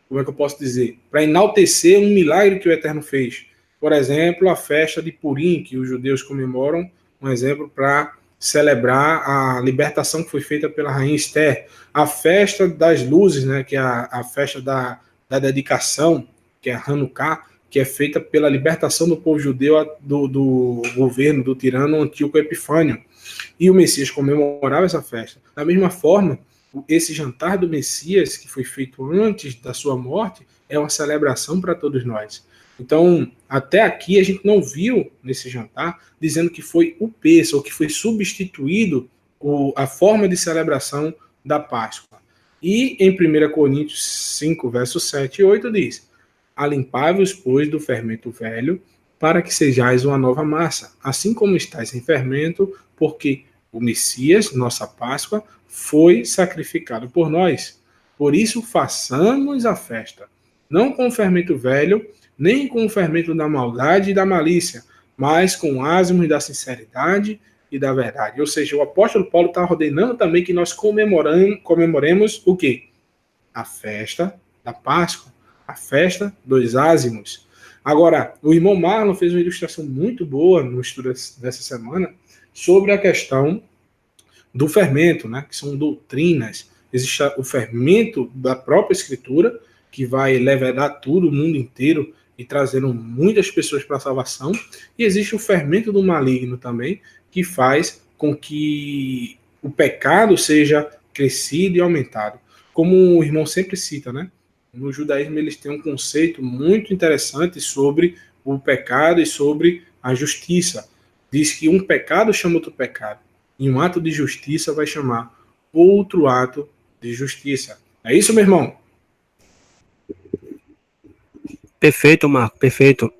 como é que eu posso dizer, para enaltecer um milagre que o Eterno fez. Por exemplo, a festa de Purim, que os judeus comemoram, um exemplo para celebrar a libertação que foi feita pela rainha Esther. A festa das luzes, né, que é a festa da dedicação, que é a Hanukkah, que é feita pela libertação do povo judeu do governo do tirano Antíoco Epifânio. E o Messias comemorava essa festa. Da mesma forma, esse jantar do Messias, que foi feito antes da sua morte, é uma celebração para todos nós. Então, até aqui a gente não viu nesse jantar dizendo que foi o Pêssego, ou que foi substituído a forma de celebração da Páscoa. E em 1 Coríntios 5, versos 7 e 8 diz: alimpai-vos, pois, do fermento velho, para que sejais uma nova massa, assim como estáis em fermento, porque o Messias, nossa Páscoa, foi sacrificado por nós. Por isso, façamos a festa. não com o fermento velho, nem com o fermento da maldade e da malícia, mas com o asmo e da sinceridade e da verdade. Ou seja, o apóstolo Paulo está ordenando também que nós comemoremos o quê? A festa da Páscoa, a festa dos ázimos. Agora, o irmão Marlon fez uma ilustração muito boa no estudo dessa semana sobre a questão do fermento, né, que são doutrinas. Existe o fermento da própria Escritura, que vai levedar tudo, o mundo inteiro, e trazendo muitas pessoas para a salvação. E existe o fermento do maligno também, que faz com que o pecado seja crescido e aumentado. Como o irmão sempre cita, né? No judaísmo eles têm um conceito muito interessante sobre o pecado e sobre a justiça. Diz que um pecado chama outro pecado, e um ato de justiça vai chamar outro ato de justiça. É isso, meu irmão? Perfeito, Marco, perfeito.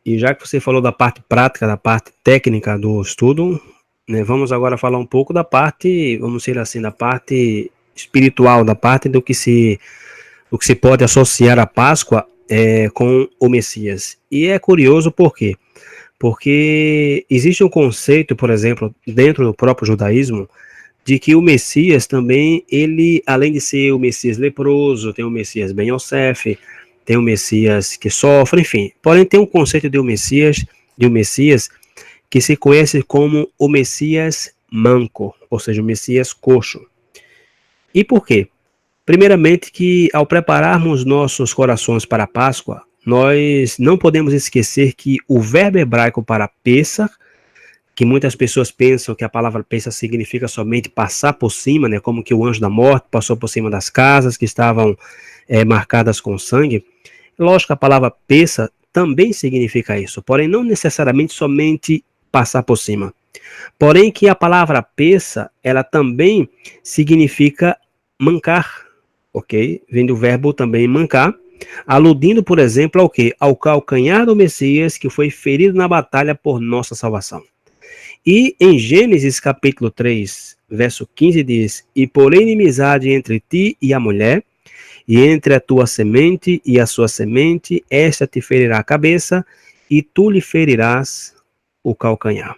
E já que você falou da parte prática, da parte técnica do estudo, né, vamos agora falar um pouco da parte, vamos dizer assim, da parte espiritual, da parte do que se pode associar a Páscoa com o Messias. E é curioso por quê? Porque existe um conceito, por exemplo, dentro do próprio judaísmo, de que o Messias também, ele, além de ser o Messias leproso, tem o Messias Ben Yosef, tem o Messias que sofre, enfim. Porém, tem um conceito de um Messias que se conhece como o Messias manco, ou seja, o Messias coxo. E por quê? Primeiramente que ao prepararmos nossos corações para a Páscoa, nós não podemos esquecer que o verbo hebraico para Pessah, que muitas pessoas pensam que a palavra Pessah significa somente passar por cima, né, como que o anjo da morte passou por cima das casas que estavam marcadas com sangue. Lógico que a palavra Pessah também significa isso, porém não necessariamente somente passar por cima. Porém que a palavra Pessah, ela também significa mancar, ok? Vem do verbo também mancar, aludindo, por exemplo, ao quê? Ao calcanhar do Messias que foi ferido na batalha por nossa salvação. E em Gênesis capítulo 3, verso 15 diz: E porém inimizade entre ti e a mulher, e entre a tua semente e a sua semente, esta te ferirá a cabeça, e tu lhe ferirás o calcanhar.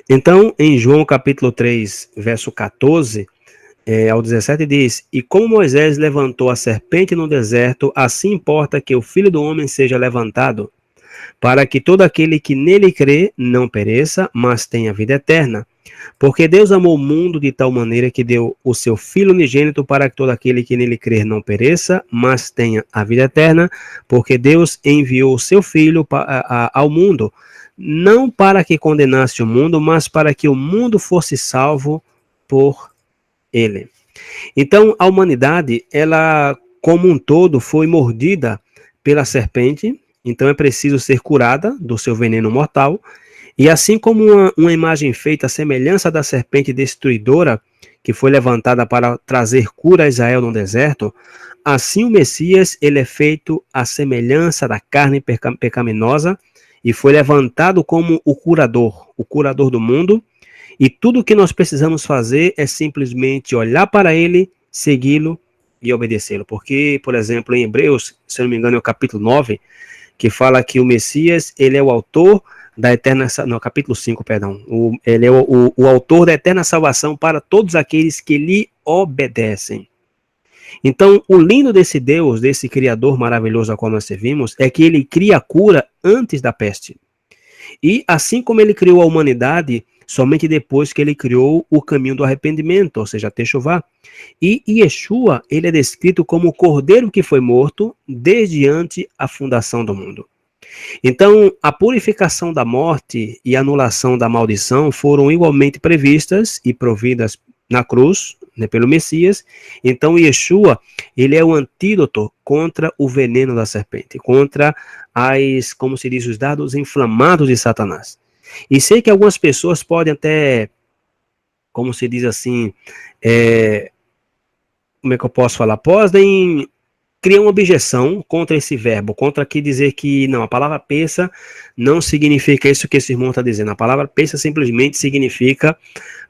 Então, em João capítulo 3, verso 14 ao 17 diz: E como Moisés levantou a serpente no deserto, assim importa que o Filho do Homem seja levantado, para que todo aquele que nele crê não pereça, mas tenha vida eterna. Porque Deus amou o mundo de tal maneira que deu o seu Filho unigênito para que todo aquele que nele crer não pereça, mas tenha a vida eterna. Porque Deus enviou o seu Filho ao mundo, não para que condenasse o mundo, mas para que o mundo fosse salvo por ele. Então, a humanidade, ela como um todo, foi mordida pela serpente. Então é preciso ser curada do seu veneno mortal. E assim como uma imagem feita à semelhança da serpente destruidora, que foi levantada para trazer cura a Israel no deserto, assim o Messias, ele é feito à semelhança da carne pecaminosa e foi levantado como o curador do mundo. E tudo o que nós precisamos fazer é simplesmente olhar para ele, segui-lo e obedecê-lo. Porque, por exemplo, em Hebreus, se eu não me engano, é o capítulo 9, que fala que o Messias, ele é o autor da eterna, no capítulo 5, perdão, ele é o autor da eterna salvação para todos aqueles que lhe obedecem. Então, o lindo desse Deus, desse Criador maravilhoso a qual nós servimos, é que ele cria a cura antes da peste. E assim como ele criou a humanidade, somente depois que ele criou o caminho do arrependimento, ou seja, a Teshuvá. E Yeshua, ele é descrito como o cordeiro que foi morto desde antes a fundação do mundo. Então, a purificação da morte e a anulação da maldição foram igualmente previstas e providas na cruz, né, pelo Messias. Então, Yeshua, ele é o antídoto contra o veneno da serpente, contra como se diz, os dardos inflamados de Satanás. E sei que algumas pessoas podem até, como se diz assim, como é que eu posso falar? Podem criar uma objeção contra esse verbo, contra aqui dizer que não, a palavra Pessah não significa isso que esse irmão está dizendo. A palavra Pessah simplesmente significa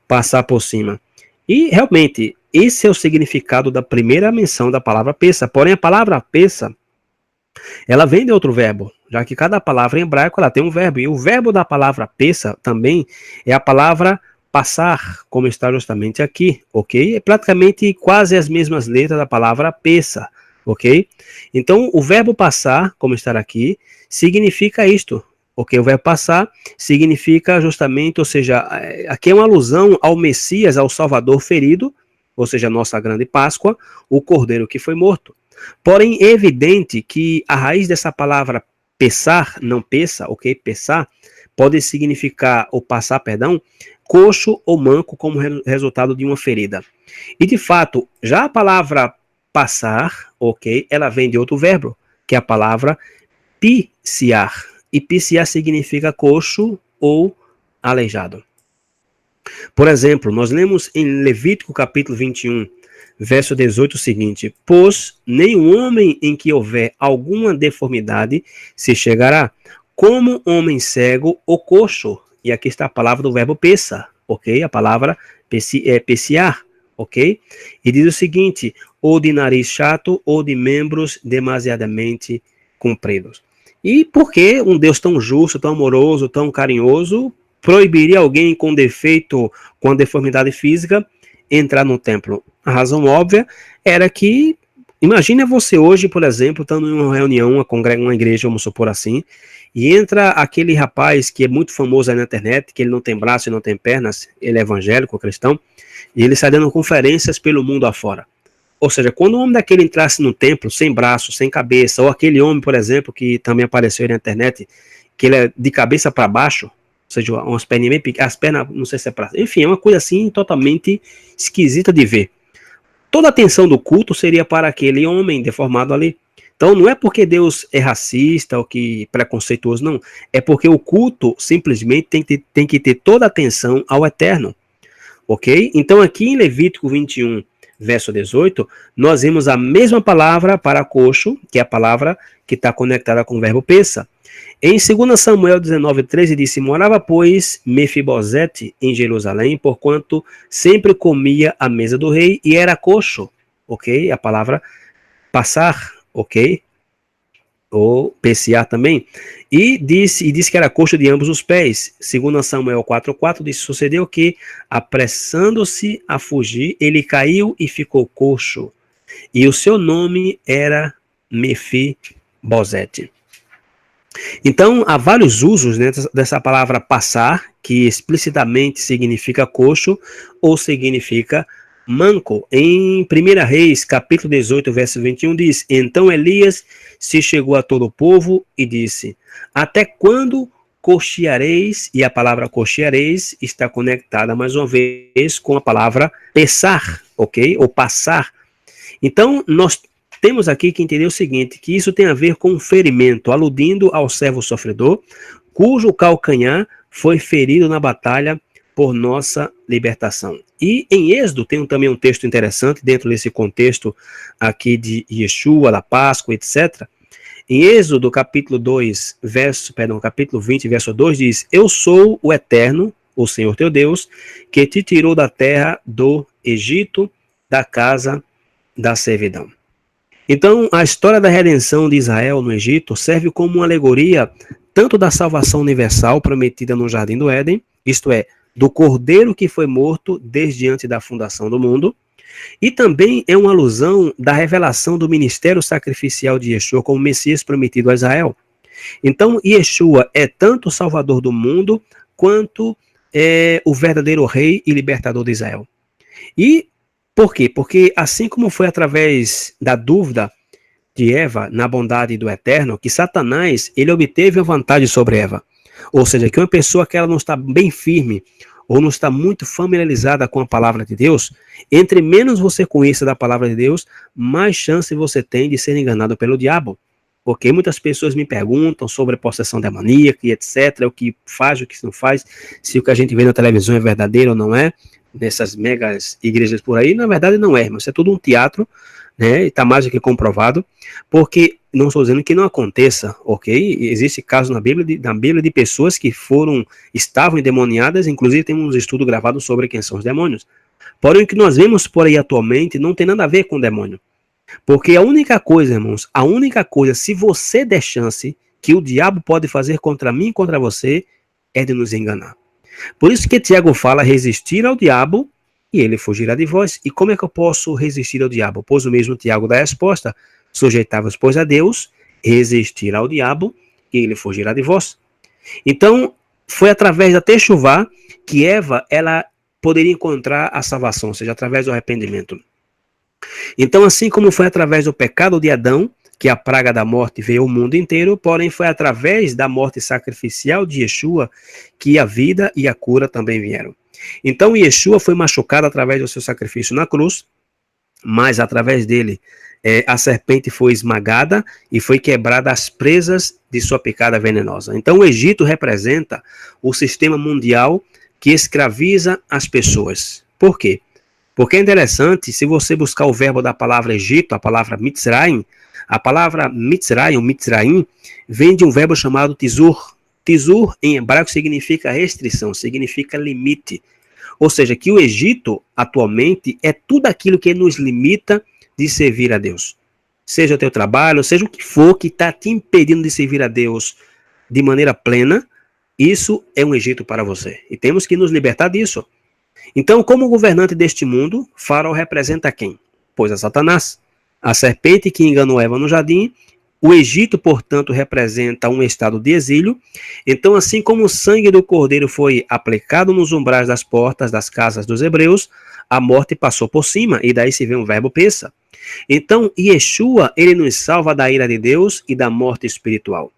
passar por cima. E realmente, esse é o significado da primeira menção da palavra peça. Porém, a palavra peça, ela vem de outro verbo, já que cada palavra em hebraico ela tem um verbo. E o verbo da palavra peça também é a palavra passar, como está justamente aqui, ok? É praticamente quase as mesmas letras da palavra peça, ok? Então, o verbo passar, como está aqui, significa isto, ok? O verbo passar significa justamente, ou seja, aqui é uma alusão ao Messias, ao Salvador ferido, ou seja, a nossa grande Páscoa, o Cordeiro que foi morto. Porém, é evidente que a raiz dessa palavra pesar, não peça, ok? Pesar, pode significar, ou passar, perdão, coxo ou manco como resultado de uma ferida. E de fato, já a palavra passar, ok, ela vem de outro verbo, que é a palavra piciar. E piciar significa coxo ou aleijado. Por exemplo, nós lemos em Levítico capítulo 21, verso 18 o seguinte: pois nenhum homem em que houver alguma deformidade se chegará, como homem cego ou coxo. E aqui está a palavra do verbo peça, ok? A palavra peciar, ok? E diz o seguinte: ou de nariz chato, ou de membros demasiadamente compridos. E por que um Deus tão justo, tão amoroso, tão carinhoso, proibiria alguém com defeito, com deformidade física, entrar no templo? A razão óbvia era que, imagine você hoje, por exemplo, estando em uma reunião, uma igreja, vamos supor assim, e entra aquele rapaz que é muito famoso aí na internet, que ele não tem braço e não tem pernas, ele é evangélico, cristão, e ele sai dando conferências pelo mundo afora. Ou seja, quando um homem daquele entrasse no templo, sem braço, sem cabeça, ou aquele homem, por exemplo, que também apareceu aí na internet, que ele é de cabeça para baixo, ou seja, umas perninhas bem pequenas, as pernas, não sei se é pra... Enfim, é uma coisa assim totalmente esquisita de ver. Toda a atenção do culto seria para aquele homem deformado ali. Então, não é porque Deus é racista ou que preconceituoso, não. É porque o culto simplesmente tem que ter toda a atenção ao eterno. Ok? Então, aqui em Levítico 21, verso 18, nós vemos a mesma palavra para coxo, que é a palavra que está conectada com o verbo peça. Em 2 Samuel 19:13 disse: morava, pois, Mefibosete em Jerusalém, porquanto sempre comia à mesa do rei e era coxo, ok? A palavra passar, ok? Ou peciar também. E disse que era coxo de ambos os pés. 2 Samuel 4:4 disse: sucedeu que, apressando-se a fugir, ele caiu e ficou coxo. E o seu nome era Mefibosete. Então, há vários usos, né, dessa palavra passar, que explicitamente significa coxo ou significa manco. Em 1 Reis, capítulo 18, verso 21, diz: então Elias se chegou a todo o povo e disse: até quando coxeareis? E a palavra coxeareis está conectada mais uma vez com a palavra pesar, ok? Ou passar. Então, nós temos aqui que entender o seguinte, que isso tem a ver com um ferimento, aludindo ao servo sofredor, cujo calcanhar foi ferido na batalha por nossa libertação. E em Êxodo tem também um texto interessante, dentro desse contexto aqui de Yeshua, da Páscoa, etc. Em Êxodo, capítulo 20, verso 2, diz: eu sou o Eterno, o Senhor teu Deus, que te tirou da terra do Egito, da casa da servidão. Então, a história da redenção de Israel no Egito serve como uma alegoria tanto da salvação universal prometida no Jardim do Éden, isto é, do Cordeiro que foi morto desde antes da fundação do mundo, e também é uma alusão da revelação do ministério sacrificial de Yeshua como Messias prometido a Israel. Então, Yeshua é tanto o Salvador do mundo, quanto o verdadeiro Rei e Libertador de Israel. E por quê? Porque assim como foi através da dúvida de Eva na bondade do Eterno, que Satanás, ele obteve a vantagem sobre Eva. Ou seja, que uma pessoa que ela não está bem firme, ou não está muito familiarizada com a palavra de Deus, entre menos você conheça da palavra de Deus, mais chance você tem de ser enganado pelo diabo. Porque muitas pessoas me perguntam sobre a possessão demoníaca e etc, o que faz, o que não faz, se o que a gente vê na televisão é verdadeiro ou não é, nessas megas igrejas por aí. Na verdade não é, mas é tudo um teatro, né? Está mais do que comprovado, porque não estou dizendo que não aconteça, ok? Existe casos na Bíblia de pessoas que estavam endemoniadas, inclusive tem um estudo gravado sobre quem são os demônios. Porém, o que nós vemos por aí atualmente não tem nada a ver com o demônio. Porque a única coisa, irmãos, se você der chance que o diabo pode fazer contra mim e contra você, é de nos enganar. Por isso que Tiago fala resistir ao diabo e ele fugirá de vós. E como é que eu posso resistir ao diabo? Pois o mesmo Tiago dá a resposta: sujeitai-vos, pois, a Deus, resistir ao diabo e ele fugirá de vós. Então, foi através da techuvá que Eva, ela poderia encontrar a salvação, ou seja, através do arrependimento. Então, assim como foi através do pecado de Adão, que a praga da morte veio ao mundo inteiro, porém foi através da morte sacrificial de Yeshua que a vida e a cura também vieram. Então, Yeshua foi machucado através do seu sacrifício na cruz, mas através dele a serpente foi esmagada e foi quebrada as presas de sua picada venenosa. Então, o Egito representa o sistema mundial que escraviza as pessoas. Por quê? Porque é interessante, se você buscar o verbo da palavra Egito, a palavra Mitzrayim, a palavra Mitzrayim, ou Mitzrayim, vem de um verbo chamado Tizur. Tizur, em hebraico, significa restrição, significa limite. Ou seja, que o Egito, atualmente, é tudo aquilo que nos limita de servir a Deus. Seja o teu trabalho, seja o que for que está te impedindo de servir a Deus de maneira plena, isso é um Egito para você. E temos que nos libertar disso. Então, como governante deste mundo, Faraó representa quem? Pois a Satanás. A serpente que enganou Eva no jardim. O Egito, portanto, representa um estado de exílio. Então, assim como o sangue do cordeiro foi aplicado nos umbrais das portas das casas dos hebreus, a morte passou por cima, e daí se vê um verbo pensa. Então, Yeshua, ele nos salva da ira de Deus e da morte espiritual.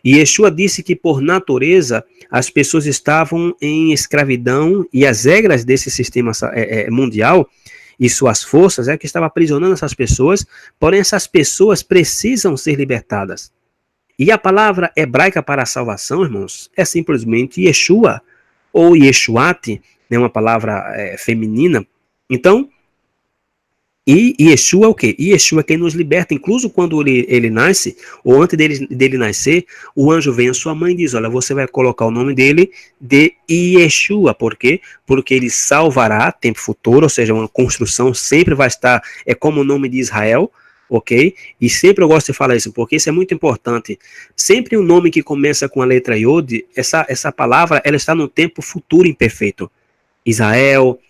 E Yeshua disse que, por natureza, as pessoas estavam em escravidão e as regras desse sistema mundial e suas forças que estavam aprisionando essas pessoas, porém essas pessoas precisam ser libertadas. E a palavra hebraica para a salvação, irmãos, é simplesmente Yeshua, ou Yeshuat, né, uma palavra feminina. Então, e Yeshua é o quê? Yeshua é quem nos liberta. Incluso quando ele nasce, ou antes dele nascer, o anjo vem à sua mãe e diz: olha, você vai colocar o nome dele de Yeshua. Por quê? Porque ele salvará, tempo futuro, ou seja, uma construção sempre vai estar, é como o nome de Israel, ok? E sempre eu gosto de falar isso, porque isso é muito importante. Sempre um nome que começa com a letra Yod, essa palavra, ela está no tempo futuro imperfeito. Israel,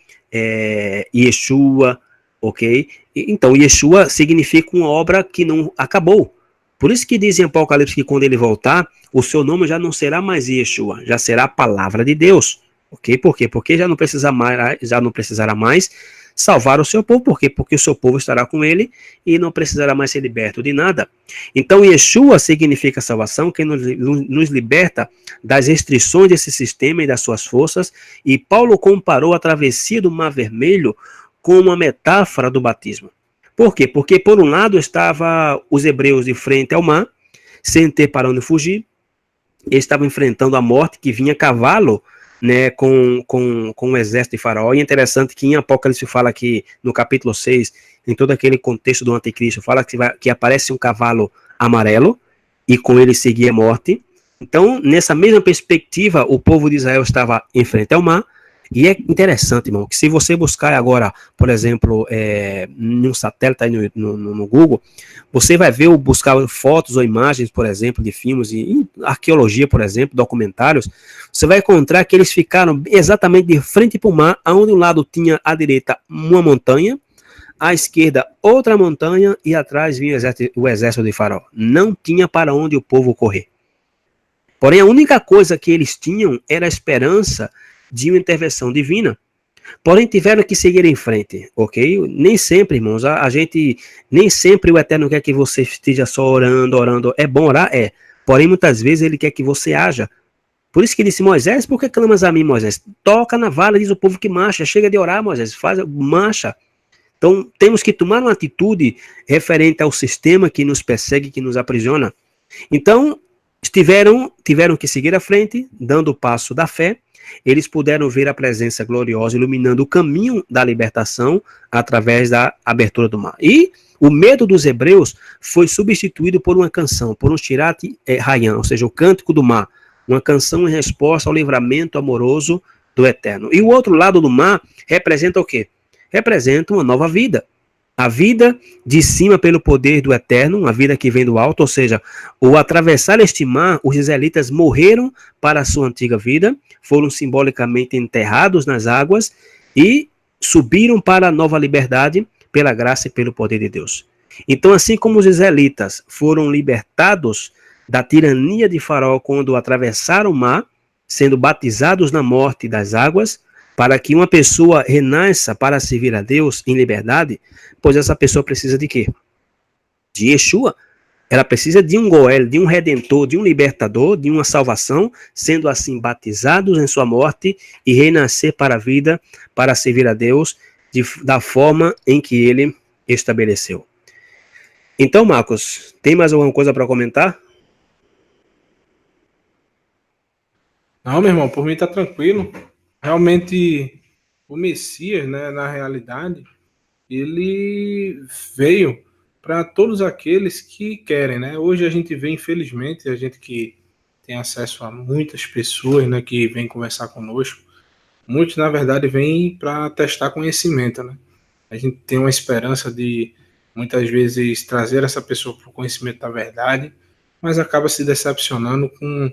Yeshua, ok? Então, Yeshua significa uma obra que não acabou. Por isso que diz em Apocalipse que quando ele voltar, o seu nome já não será mais Yeshua, já será a palavra de Deus. Ok? Por quê? Porque já não precisará mais salvar o seu povo. Por quê? Porque o seu povo estará com ele e não precisará mais ser liberto de nada. Então, Yeshua significa salvação, que nos liberta das restrições desse sistema e das suas forças. E Paulo comparou a travessia do Mar Vermelho com uma metáfora do batismo. Por quê? Porque por um lado estavam os hebreus de frente ao mar, sem ter para onde fugir. Eles estavam enfrentando a morte que vinha a cavalo, né, com o exército de Faraó. E é interessante que em Apocalipse fala que, no capítulo 6, em todo aquele contexto do anticristo, fala que aparece um cavalo amarelo e com ele seguia a morte. Então, nessa mesma perspectiva, o povo de Israel estava em frente ao mar. E é interessante, irmão, que se você buscar agora, por exemplo, num satélite aí no Google, você vai ver ou buscar fotos ou imagens, por exemplo, de filmes e arqueologia, por exemplo, documentários, você vai encontrar que eles ficaram exatamente de frente para o mar, onde um lado tinha à direita uma montanha, à esquerda outra montanha e atrás vinha o exército de Faraó. Não tinha para onde o povo correr. Porém, a única coisa que eles tinham era a esperança de uma intervenção divina. Porém, tiveram que seguir em frente, ok? Nem sempre, irmãos, nem sempre o Eterno quer que você esteja só orando. É bom orar? É. Porém, muitas vezes ele quer que você haja. Por isso que disse: Moisés, por que clamas a mim, Moisés? Toca na vara, diz o povo que marcha. Chega de orar, Moisés, marcha. Então, temos que tomar uma atitude referente ao sistema que nos persegue, que nos aprisiona. Então, tiveram que seguir à frente, dando o passo da fé. Eles puderam ver a presença gloriosa iluminando o caminho da libertação através da abertura do mar. E o medo dos hebreus foi substituído por uma canção, por um Shirat Hayam, ou seja, o cântico do mar, uma canção em resposta ao livramento amoroso do Eterno. E o outro lado do mar representa o quê? representa uma nova vida. A vida de cima pelo poder do Eterno, uma vida que vem do alto, ou seja, ao atravessar este mar, os israelitas morreram para a sua antiga vida, foram simbolicamente enterrados nas águas e subiram para a nova liberdade pela graça e pelo poder de Deus. Então, assim como os israelitas foram libertados da tirania de Faraó quando atravessaram o mar, sendo batizados na morte das águas, para que uma pessoa renasça para servir a Deus em liberdade, pois essa pessoa precisa de quê? De Yeshua. Ela precisa de um Goel, de um Redentor, de um Libertador, de uma salvação, sendo assim batizados em sua morte e renascer para a vida, para servir a Deus da forma em que ele estabeleceu. Então, Marcos, tem mais alguma coisa para comentar? Não, meu irmão, por mim tá tranquilo. Realmente, o Messias, né, na realidade, ele veio para todos aqueles que querem, né? Hoje a gente vê, infelizmente, a gente que tem acesso a muitas pessoas, né, que vêm conversar conosco, muitos, na verdade, vêm para testar conhecimento, né? A gente tem uma esperança de, muitas vezes, trazer essa pessoa para o conhecimento da verdade, mas acaba se decepcionando com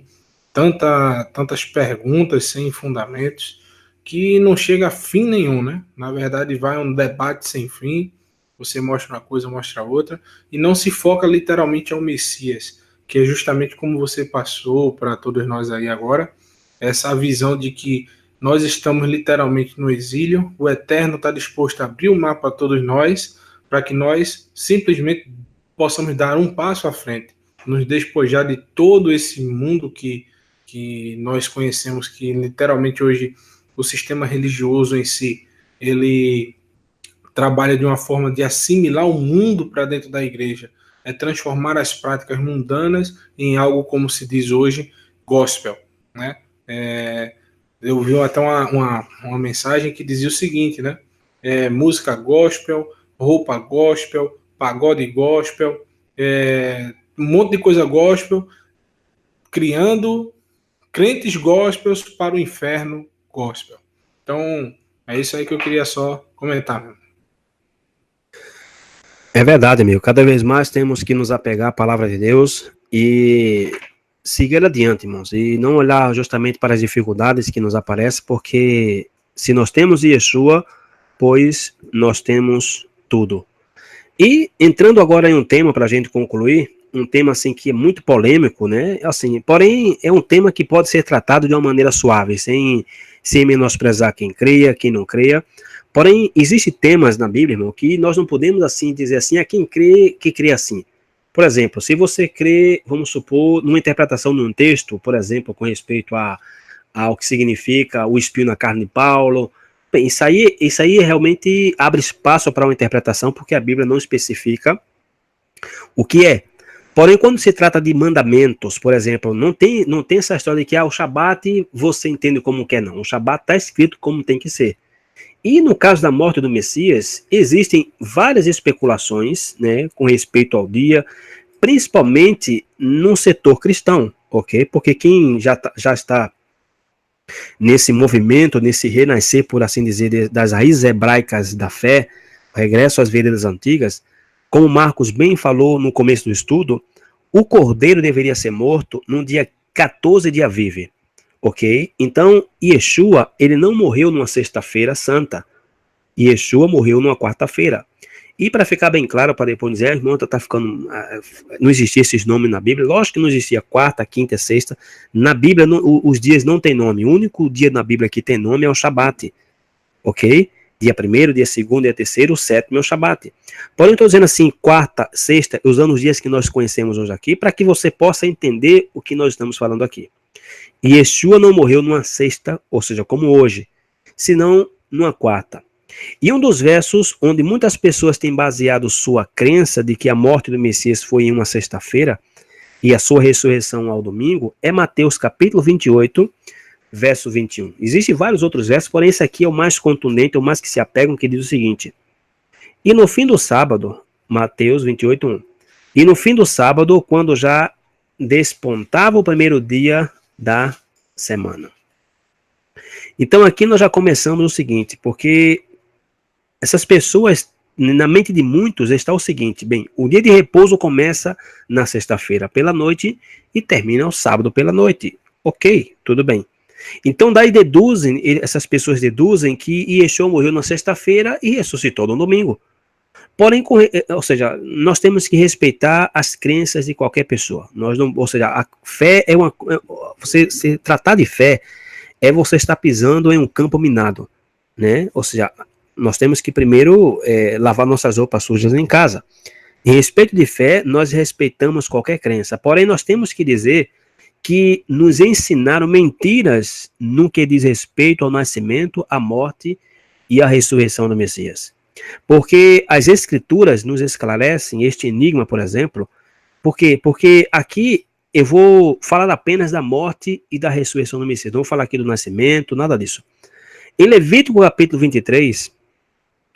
tantas perguntas sem fundamentos, que não chega a fim nenhum, né? Na verdade, vai um debate sem fim, você mostra uma coisa, mostra outra, e não se foca literalmente ao Messias, que é justamente como você passou para todos nós aí agora, essa visão de que nós estamos literalmente no exílio, o Eterno está disposto a abrir o mar para todos nós, para que nós simplesmente possamos dar um passo à frente, nos despojar de todo esse mundo que nós conhecemos, que literalmente hoje o sistema religioso em si, ele trabalha de uma forma de assimilar o mundo para dentro da igreja, é transformar as práticas mundanas em algo, como se diz hoje, gospel, né? Eu vi até uma mensagem que dizia o seguinte, né? Música gospel, roupa gospel, pagode gospel, um monte de coisa gospel, criando crentes gospels para o inferno gospel. Então, é isso aí que eu queria só comentar, meu. É verdade, amigo. Cada vez mais temos que nos apegar à palavra de Deus e seguir adiante, irmãos. E não olhar justamente para as dificuldades que nos aparecem, porque se nós temos Yeshua, pois nós temos tudo. E entrando agora em um tema para a gente concluir, um tema assim que é muito polêmico, né? Assim, porém é um tema que pode ser tratado de uma maneira suave, sem menosprezar quem creia, quem não creia. Porém, existem temas na Bíblia, irmão, que nós não podemos assim dizer assim, a quem crê, que crê assim. Por exemplo, se você crê, vamos supor, numa interpretação de um texto, por exemplo, com respeito ao que significa o espinho na carne de Paulo, bem, isso aí realmente abre espaço para uma interpretação, porque a Bíblia não especifica o que é. Porém, quando se trata de mandamentos, por exemplo, não tem essa história de que o Shabat você entende como quer, não. O Shabat está escrito como tem que ser. E no caso da morte do Messias, existem várias especulações, né, com respeito ao dia, principalmente no setor cristão, ok? Porque quem já está nesse movimento, nesse renascer, por assim dizer, das raízes hebraicas da fé, regresso às veredas antigas, como Marcos bem falou no começo do estudo, o cordeiro deveria ser morto no dia 14 de Aviv. Ok? Então, Yeshua, ele não morreu numa sexta-feira santa. Yeshua morreu numa quarta-feira. E para ficar bem claro, para depois dizer, irmão, tá ficando, não existia esses nomes na Bíblia. Lógico que não existia quarta, quinta e sexta. Na Bíblia, os dias não tem nome. O único dia na Bíblia que tem nome é o Shabat. Ok? Dia 1º, dia 2º, dia 3º, o 7º é o Shabat. Porém, eu estou dizendo assim, quarta, sexta, usando os dias que nós conhecemos hoje aqui, para que você possa entender o que nós estamos falando aqui. E Yeshua não morreu numa sexta, ou seja, como hoje, senão numa quarta. E um dos versos onde muitas pessoas têm baseado sua crença de que a morte do Messias foi em uma sexta-feira e a sua ressurreição ao domingo é Mateus capítulo 28, verso 21. Existem vários outros versos, porém esse aqui é o mais contundente, é o mais que se apegam, que diz o seguinte: e no fim do sábado, Mateus 28, 1. E no fim do sábado, quando já despontava o primeiro dia da semana. Então aqui nós já começamos o seguinte, porque essas pessoas, na mente de muitos, está o seguinte: bem, o dia de repouso começa na sexta-feira pela noite e termina ao sábado pela noite. Ok, tudo bem. Então daí essas pessoas deduzem que Yeshua morreu na sexta-feira e ressuscitou no domingo. Porém, ou seja, nós temos que respeitar as crenças de qualquer pessoa. Nós não, ou seja, a fé você se tratar de fé é você estar pisando em um campo minado, né? Ou seja, nós temos que primeiro lavar nossas roupas sujas em casa. Em respeito de fé, nós respeitamos qualquer crença. Porém, nós temos que dizer que nos ensinaram mentiras no que diz respeito ao nascimento, à morte e à ressurreição do Messias. Porque as escrituras nos esclarecem este enigma, por exemplo. Por quê? Porque aqui eu vou falar apenas da morte e da ressurreição do Messias. Não vou falar aqui do nascimento, nada disso. Em Levítico capítulo 23,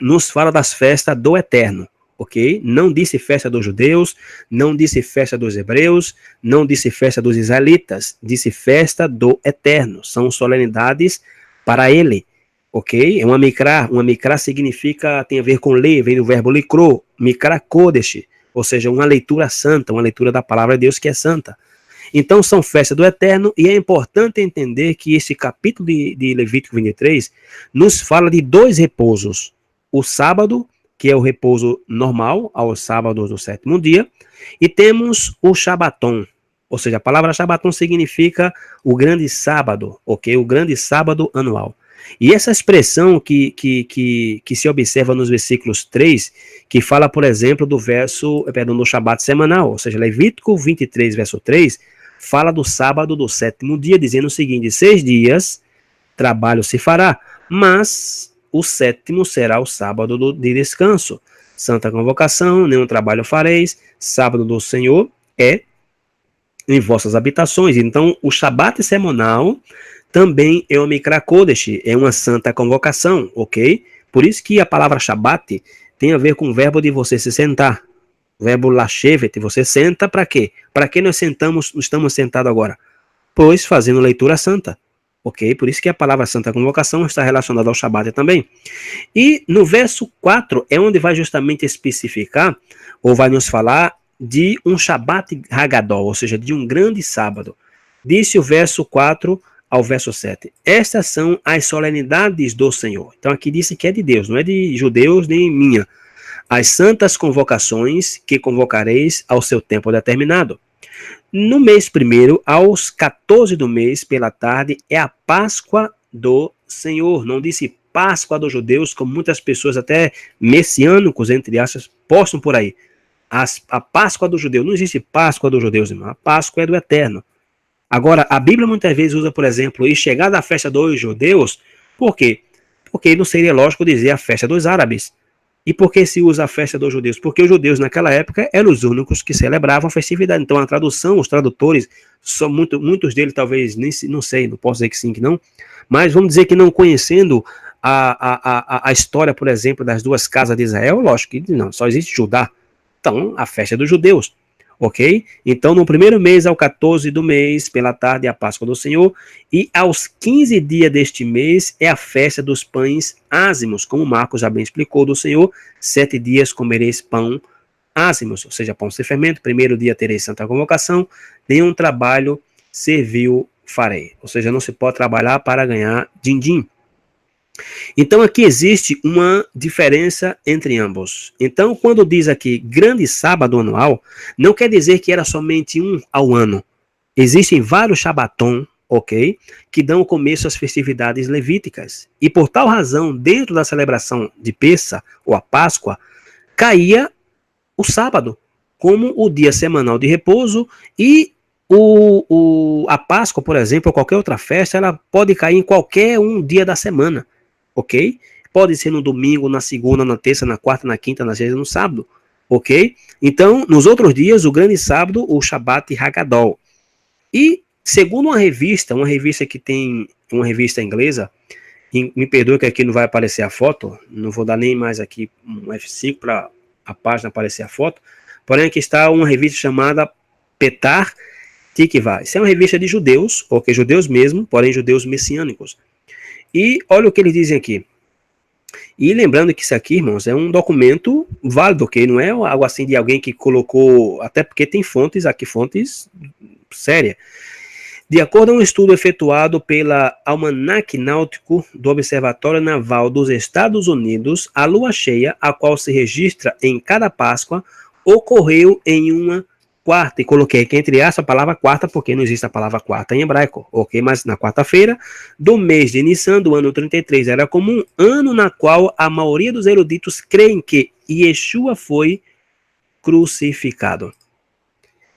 nos fala das festas do Eterno, ok? Não disse festa dos judeus, não disse festa dos hebreus, não disse festa dos israelitas, disse festa do Eterno. São solenidades para ele, ok? Uma mikra significa, tem a ver com ler, vem do verbo likro, mikra kodesh, ou seja, uma leitura santa, uma leitura da palavra de Deus que é santa. Então são festas do Eterno, e é importante entender que esse capítulo de Levítico 23 nos fala de dois repousos. O sábado, que é o repouso normal, aos sábados do sétimo dia, e temos o Shabaton, ou seja, a palavra Shabaton significa o grande sábado, ok? O grande sábado anual. E essa expressão que se observa nos versículos 3, que fala, por exemplo, do Shabat semanal, ou seja, Levítico 23, verso 3, fala do sábado do sétimo dia, dizendo o seguinte: 6 dias trabalho se fará, mas o sétimo será o sábado de descanso. Santa convocação, nenhum trabalho fareis, sábado do Senhor é em vossas habitações. Então, o Shabat semanal também é uma Mikra Kodesh, é uma santa convocação, ok? Por isso que a palavra Shabat tem a ver com o verbo de você se sentar. O verbo lashevet, você senta para quê? Para que nós estamos sentados agora? Pois fazendo leitura santa. Ok? Por isso que a palavra santa convocação está relacionada ao Shabat também. E no verso 4 é onde vai justamente especificar, ou vai nos falar de um Shabat Hagadol, ou seja, de um grande sábado. Disse o verso 4 ao verso 7. Estas são as solenidades do Senhor. Então aqui disse que é de Deus, não é de judeus nem minha. As santas convocações que convocareis ao seu tempo determinado. No mês primeiro, aos 14 do mês, pela tarde, é a Páscoa do Senhor. Não disse Páscoa dos judeus, como muitas pessoas, até messiânicos, entre aspas, postam por aí. A Páscoa do judeu. Não existe Páscoa dos judeus, irmão. A Páscoa é do Eterno. Agora, a Bíblia muitas vezes usa, por exemplo, e chegada a festa dos judeus. Por quê? Porque não seria lógico dizer a festa dos árabes. E por que se usa a festa dos judeus? Porque os judeus naquela época eram os únicos que celebravam a festividade. Então a tradução, os tradutores, muitos deles talvez, não sei, não posso dizer que sim, que não, mas vamos dizer que não conhecendo a história, por exemplo, das duas casas de Israel, lógico que não, só existe Judá. Então a festa é dos judeus. Ok? Então, no primeiro mês, ao 14 do mês, pela tarde, é a Páscoa do Senhor, e aos 15 dias deste mês é a festa dos pães ázimos, como Marcos já bem explicou do Senhor, 7 dias comereis pão ázimos, ou seja, pão sem fermento, primeiro dia tereis santa convocação, nenhum trabalho servil farei, ou seja, não se pode trabalhar para ganhar din-din. Então aqui existe uma diferença entre ambos. Então quando diz aqui grande sábado anual, não quer dizer que era somente um ao ano. Existem vários Shabaton, ok? Que dão começo às festividades levíticas. E por tal razão, dentro da celebração de Pessa, ou a Páscoa, caía o sábado, como o dia semanal de repouso, e a Páscoa, por exemplo, ou qualquer outra festa, ela pode cair em qualquer um dia da semana. Ok? Pode ser no domingo, na segunda, na terça, na quarta, na quinta, na sexta, no sábado. Ok? Então, nos outros dias, o grande sábado, o Shabat Hagadol. E, segundo uma revista que tem, uma revista inglesa, me perdoe que aqui não vai aparecer a foto, não vou dar nem mais aqui um F5 para a página aparecer a foto, porém aqui está uma revista chamada Petar Tikva. Isso é uma revista de judeus, ok? Judeus mesmo, porém judeus messiânicos. E olha o que eles dizem aqui. E lembrando que isso aqui, irmãos, é um documento válido, ok? Não é algo assim de alguém que colocou, até porque tem fontes aqui, fontes sérias. De acordo com um estudo efetuado pela Almanac Náutico do Observatório Naval dos Estados Unidos, a lua cheia, a qual se registra em cada Páscoa, ocorreu em uma quarta, e coloquei aqui entre aspas a palavra quarta, porque não existe a palavra quarta em hebraico, ok? Mas na quarta-feira do mês de Nissan, do ano 33, era comum, ano na qual a maioria dos eruditos creem que Yeshua foi crucificado.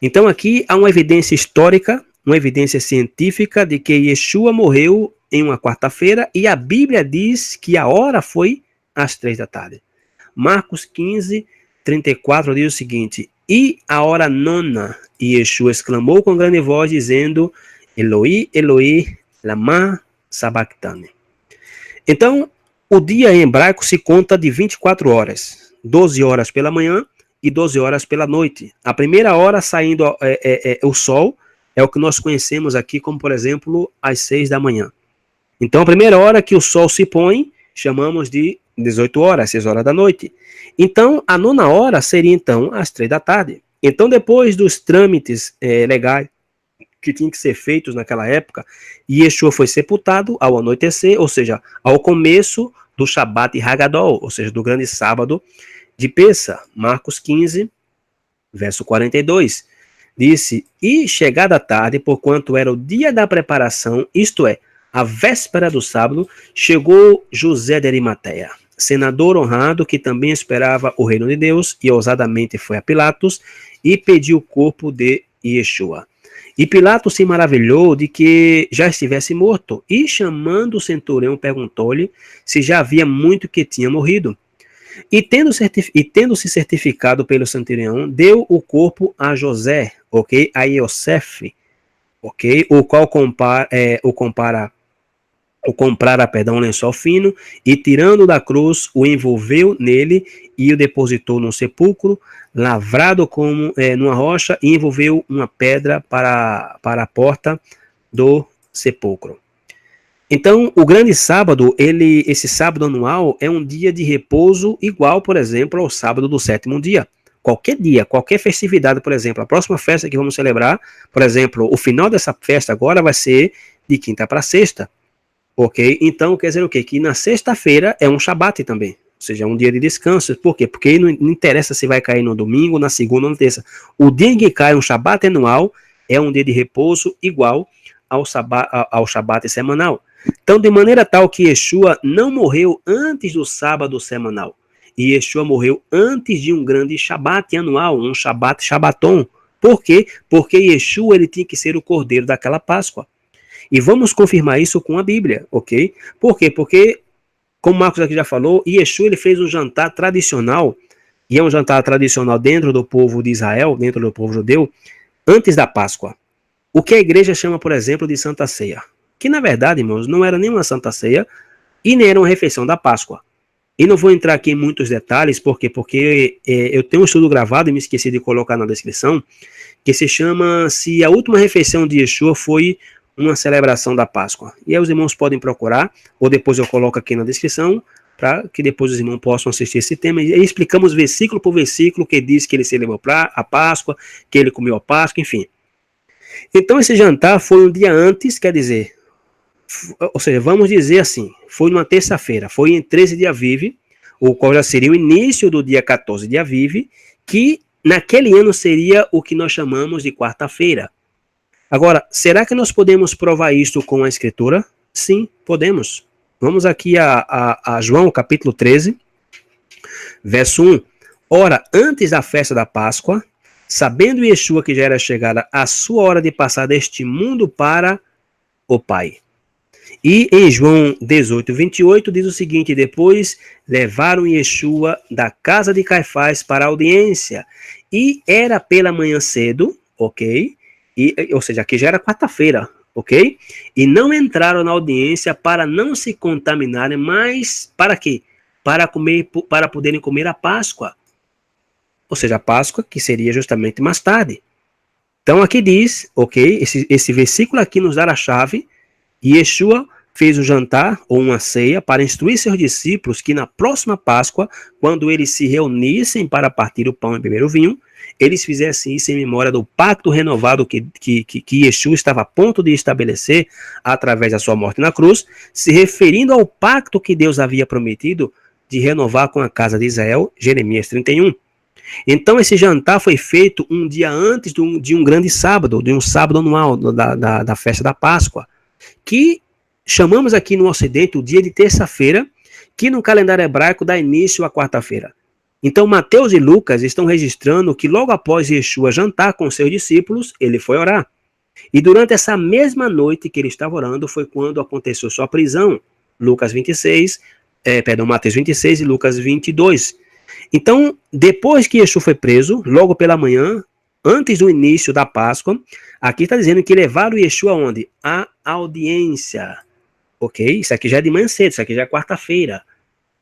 Então aqui há uma evidência histórica, uma evidência científica de que Yeshua morreu em uma quarta-feira, e a Bíblia diz que a hora foi às 3 da tarde. Marcos 15, 34 diz o seguinte: e a hora nona, e Yeshua exclamou com grande voz, dizendo: Eloi, Eloi, lama sabachthani. Então, o dia em hebraico se conta de 24 horas, 12 horas pela manhã e 12 horas pela noite. A primeira hora saindo o sol é o que nós conhecemos aqui como, por exemplo, às 6 da manhã. Então, a primeira hora que o sol se põe, chamamos de 18 horas, 6 horas da noite. Então, a nona hora seria, então, às 3 da tarde. Então, depois dos trâmites legais que tinham que ser feitos naquela época, Yeshua foi sepultado ao anoitecer, ou seja, ao começo do Shabat Hagadol, ou seja, do grande sábado de Pessa. Marcos 15, verso 42. Disse: e chegada a tarde, porquanto era o dia da preparação, isto é, a véspera do sábado, chegou José de Arimateia, senador honrado, que também esperava o reino de Deus, e ousadamente foi a Pilatos e pediu o corpo de Yeshua. E Pilatos se maravilhou de que já estivesse morto, e chamando o centurião, perguntou-lhe se já havia muito que tinha morrido. E tendo-se certificado pelo centurião, deu o corpo a José, ok? A Iosef, ok? O qual comprara um lençol fino, e tirando da cruz, o envolveu nele e o depositou num sepulcro, lavrado como numa rocha, e envolveu uma pedra para a porta do sepulcro. Então, o grande sábado, esse sábado anual, é um dia de repouso igual, por exemplo, ao sábado do sétimo dia. Qualquer dia, qualquer festividade, por exemplo, a próxima festa que vamos celebrar, por exemplo, o final dessa festa agora vai ser de quinta para sexta, ok? Então, quer dizer o quê? Que na sexta-feira é um Shabat também, ou seja, é um dia de descanso. Por quê? Porque não interessa se vai cair no domingo, na segunda ou na terça. O dia em que cai um Shabat anual é um dia de repouso igual ao Shabat semanal. Então, de maneira tal que Yeshua não morreu antes do sábado semanal. E Yeshua morreu antes de um grande Shabat anual, um Shabat Shabaton. Por quê? Porque Yeshua ele tinha que ser o cordeiro daquela Páscoa. E vamos confirmar isso com a Bíblia, ok? Por quê? Porque, como Marcos aqui já falou, Yeshua ele fez um jantar tradicional, e é um jantar tradicional dentro do povo de Israel, dentro do povo judeu, antes da Páscoa. O que a igreja chama, por exemplo, de Santa Ceia. Que, na verdade, irmãos, não era nem uma Santa Ceia e nem era uma refeição da Páscoa. E não vou entrar aqui em muitos detalhes, porque eu tenho um estudo gravado e me esqueci de colocar na descrição, que se chama Se a Última Refeição de Yeshua Foi uma Celebração da Páscoa. E aí os irmãos podem procurar, ou depois eu coloco aqui na descrição, para que depois os irmãos possam assistir esse tema. E aí explicamos versículo por versículo que diz que ele celebrou a Páscoa, que ele comeu a Páscoa, enfim. Então esse jantar foi um dia antes, quer dizer, ou seja, vamos dizer assim, foi numa terça-feira, foi em 13 de Aviv, o qual já seria o início do dia 14 de Aviv, que naquele ano seria o que nós chamamos de quarta-feira. Agora, será que nós podemos provar isto com a Escritura? Sim, podemos. Vamos aqui a João, capítulo 13, verso 1. Ora, antes da festa da Páscoa, sabendo Yeshua que já era chegada a sua hora de passar deste mundo para o Pai. E em João 18, 28 diz o seguinte: depois levaram Yeshua da casa de Caifás para a audiência, e era pela manhã cedo, ok? Ou seja, aqui já era quarta-feira, ok? E não entraram na audiência para não se contaminarem, mas para quê? Para poderem comer a Páscoa. Ou seja, a Páscoa que seria justamente mais tarde. Então aqui diz, ok? Esse versículo aqui nos dá a chave. Yeshua fez um jantar ou uma ceia para instruir seus discípulos que na próxima Páscoa, quando eles se reunissem para partir o pão e beber o vinho, eles fizessem isso em memória do pacto renovado que Yeshua estava a ponto de estabelecer através da sua morte na cruz, se referindo ao pacto que Deus havia prometido de renovar com a casa de Israel, Jeremias 31. Então esse jantar foi feito um dia antes de um grande sábado, de um sábado anual da festa da Páscoa, que chamamos aqui no Ocidente o dia de terça-feira, que no calendário hebraico dá início à quarta-feira. Então Mateus e Lucas estão registrando que logo após Yeshua jantar com seus discípulos, ele foi orar. E durante essa mesma noite que ele estava orando foi quando aconteceu sua prisão. Mateus 26 e Lucas 22. Então, depois que Yeshua foi preso, logo pela manhã, antes do início da Páscoa, aqui está dizendo que levaram Yeshua onde? A audiência. Ok? Isso aqui já é de manhã cedo, isso aqui já é quarta-feira.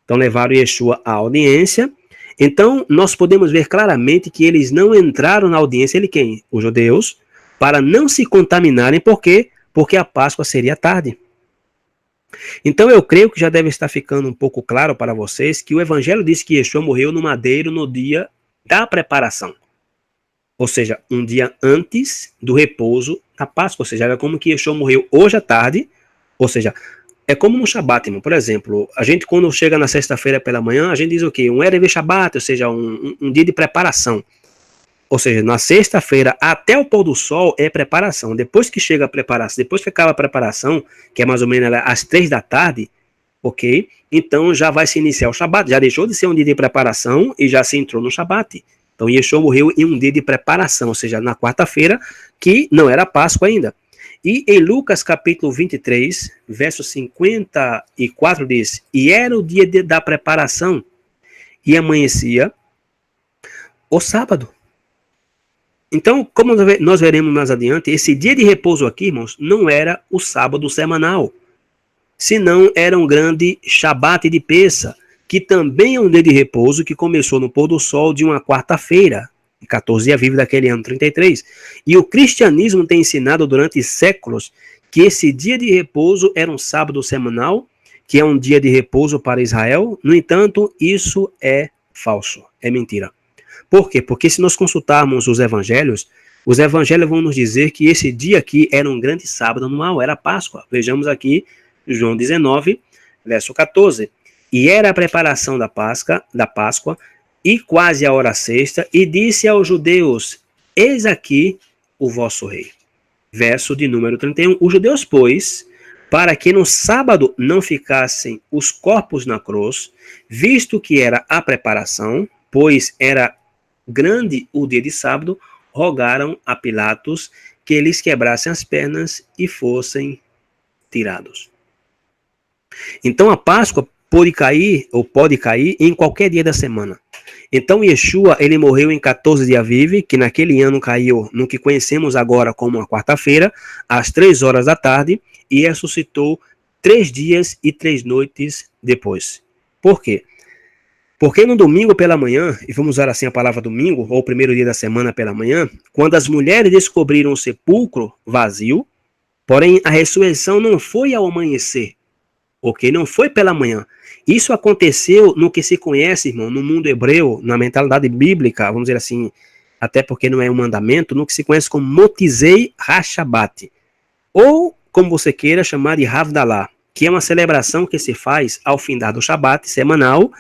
Então levaram Yeshua à audiência. Então nós podemos ver claramente que eles não entraram na audiência, ele quem? Os judeus, para não se contaminarem, por quê? Porque a Páscoa seria tarde. Então eu creio que já deve estar ficando um pouco claro para vocês que o Evangelho diz que Yeshua morreu no madeiro no dia da preparação. Ou seja, um dia antes do repouso da Páscoa. Ou seja, era como que Yeshua morreu hoje à tarde. Ou seja, é como no Shabat, irmão. Por exemplo, a gente quando chega na sexta-feira pela manhã, a gente diz o quê? Um Erev Shabat, ou seja, um dia de preparação. Ou seja, na sexta-feira até o pôr do sol é preparação. Depois que chega a preparação, depois que acaba a preparação, que é mais ou menos às 3 da tarde, ok? Então já vai se iniciar o Shabat. Já deixou de ser um dia de preparação e já se entrou no Shabat. Então Yeshua morreu em um dia de preparação, ou seja, na quarta-feira, que não era Páscoa ainda. E em Lucas capítulo 23, verso 54 diz, e era o dia da preparação, e amanhecia o sábado. Então, como nós veremos mais adiante, esse dia de repouso aqui, irmãos, não era o sábado semanal, senão era um grande Shabat de Pessa, que também é um dia de repouso que começou no pôr do sol de uma quarta-feira, 14 Aviv daquele ano 33. E o cristianismo tem ensinado durante séculos que esse dia de repouso era um sábado semanal, que é um dia de repouso para Israel. No entanto, isso é falso, é mentira. Por quê? Porque se nós consultarmos os evangelhos vão nos dizer que esse dia aqui era um grande sábado anual, era Páscoa. Vejamos aqui João 19, verso 14. E era a preparação da Páscoa, e quase a hora sexta, e disse aos judeus, eis aqui o vosso rei. Verso de número 31. Os judeus, pois, para que no sábado não ficassem os corpos na cruz, visto que era a preparação, pois era grande o dia de sábado, rogaram a Pilatos que eles quebrassem as pernas e fossem tirados. Então a Páscoa pode cair em qualquer dia da semana. Então Yeshua, ele morreu em 14 de Aviv, que naquele ano caiu no que conhecemos agora como uma quarta-feira, às 3 horas da tarde, e ressuscitou 3 dias e 3 noites depois. Por quê? Porque no domingo pela manhã, e vamos usar assim a palavra domingo, ou o primeiro dia da semana pela manhã, quando as mulheres descobriram o sepulcro vazio, porém a ressurreição não foi ao amanhecer, ok? Não foi pela manhã. Isso aconteceu no que se conhece, irmão, no mundo hebreu, na mentalidade bíblica, vamos dizer assim, até porque não é um mandamento, no que se conhece como Motzei HaShabbat, ou como você queira chamar de Havdalah, que é uma celebração que se faz ao findar do Shabat semanal,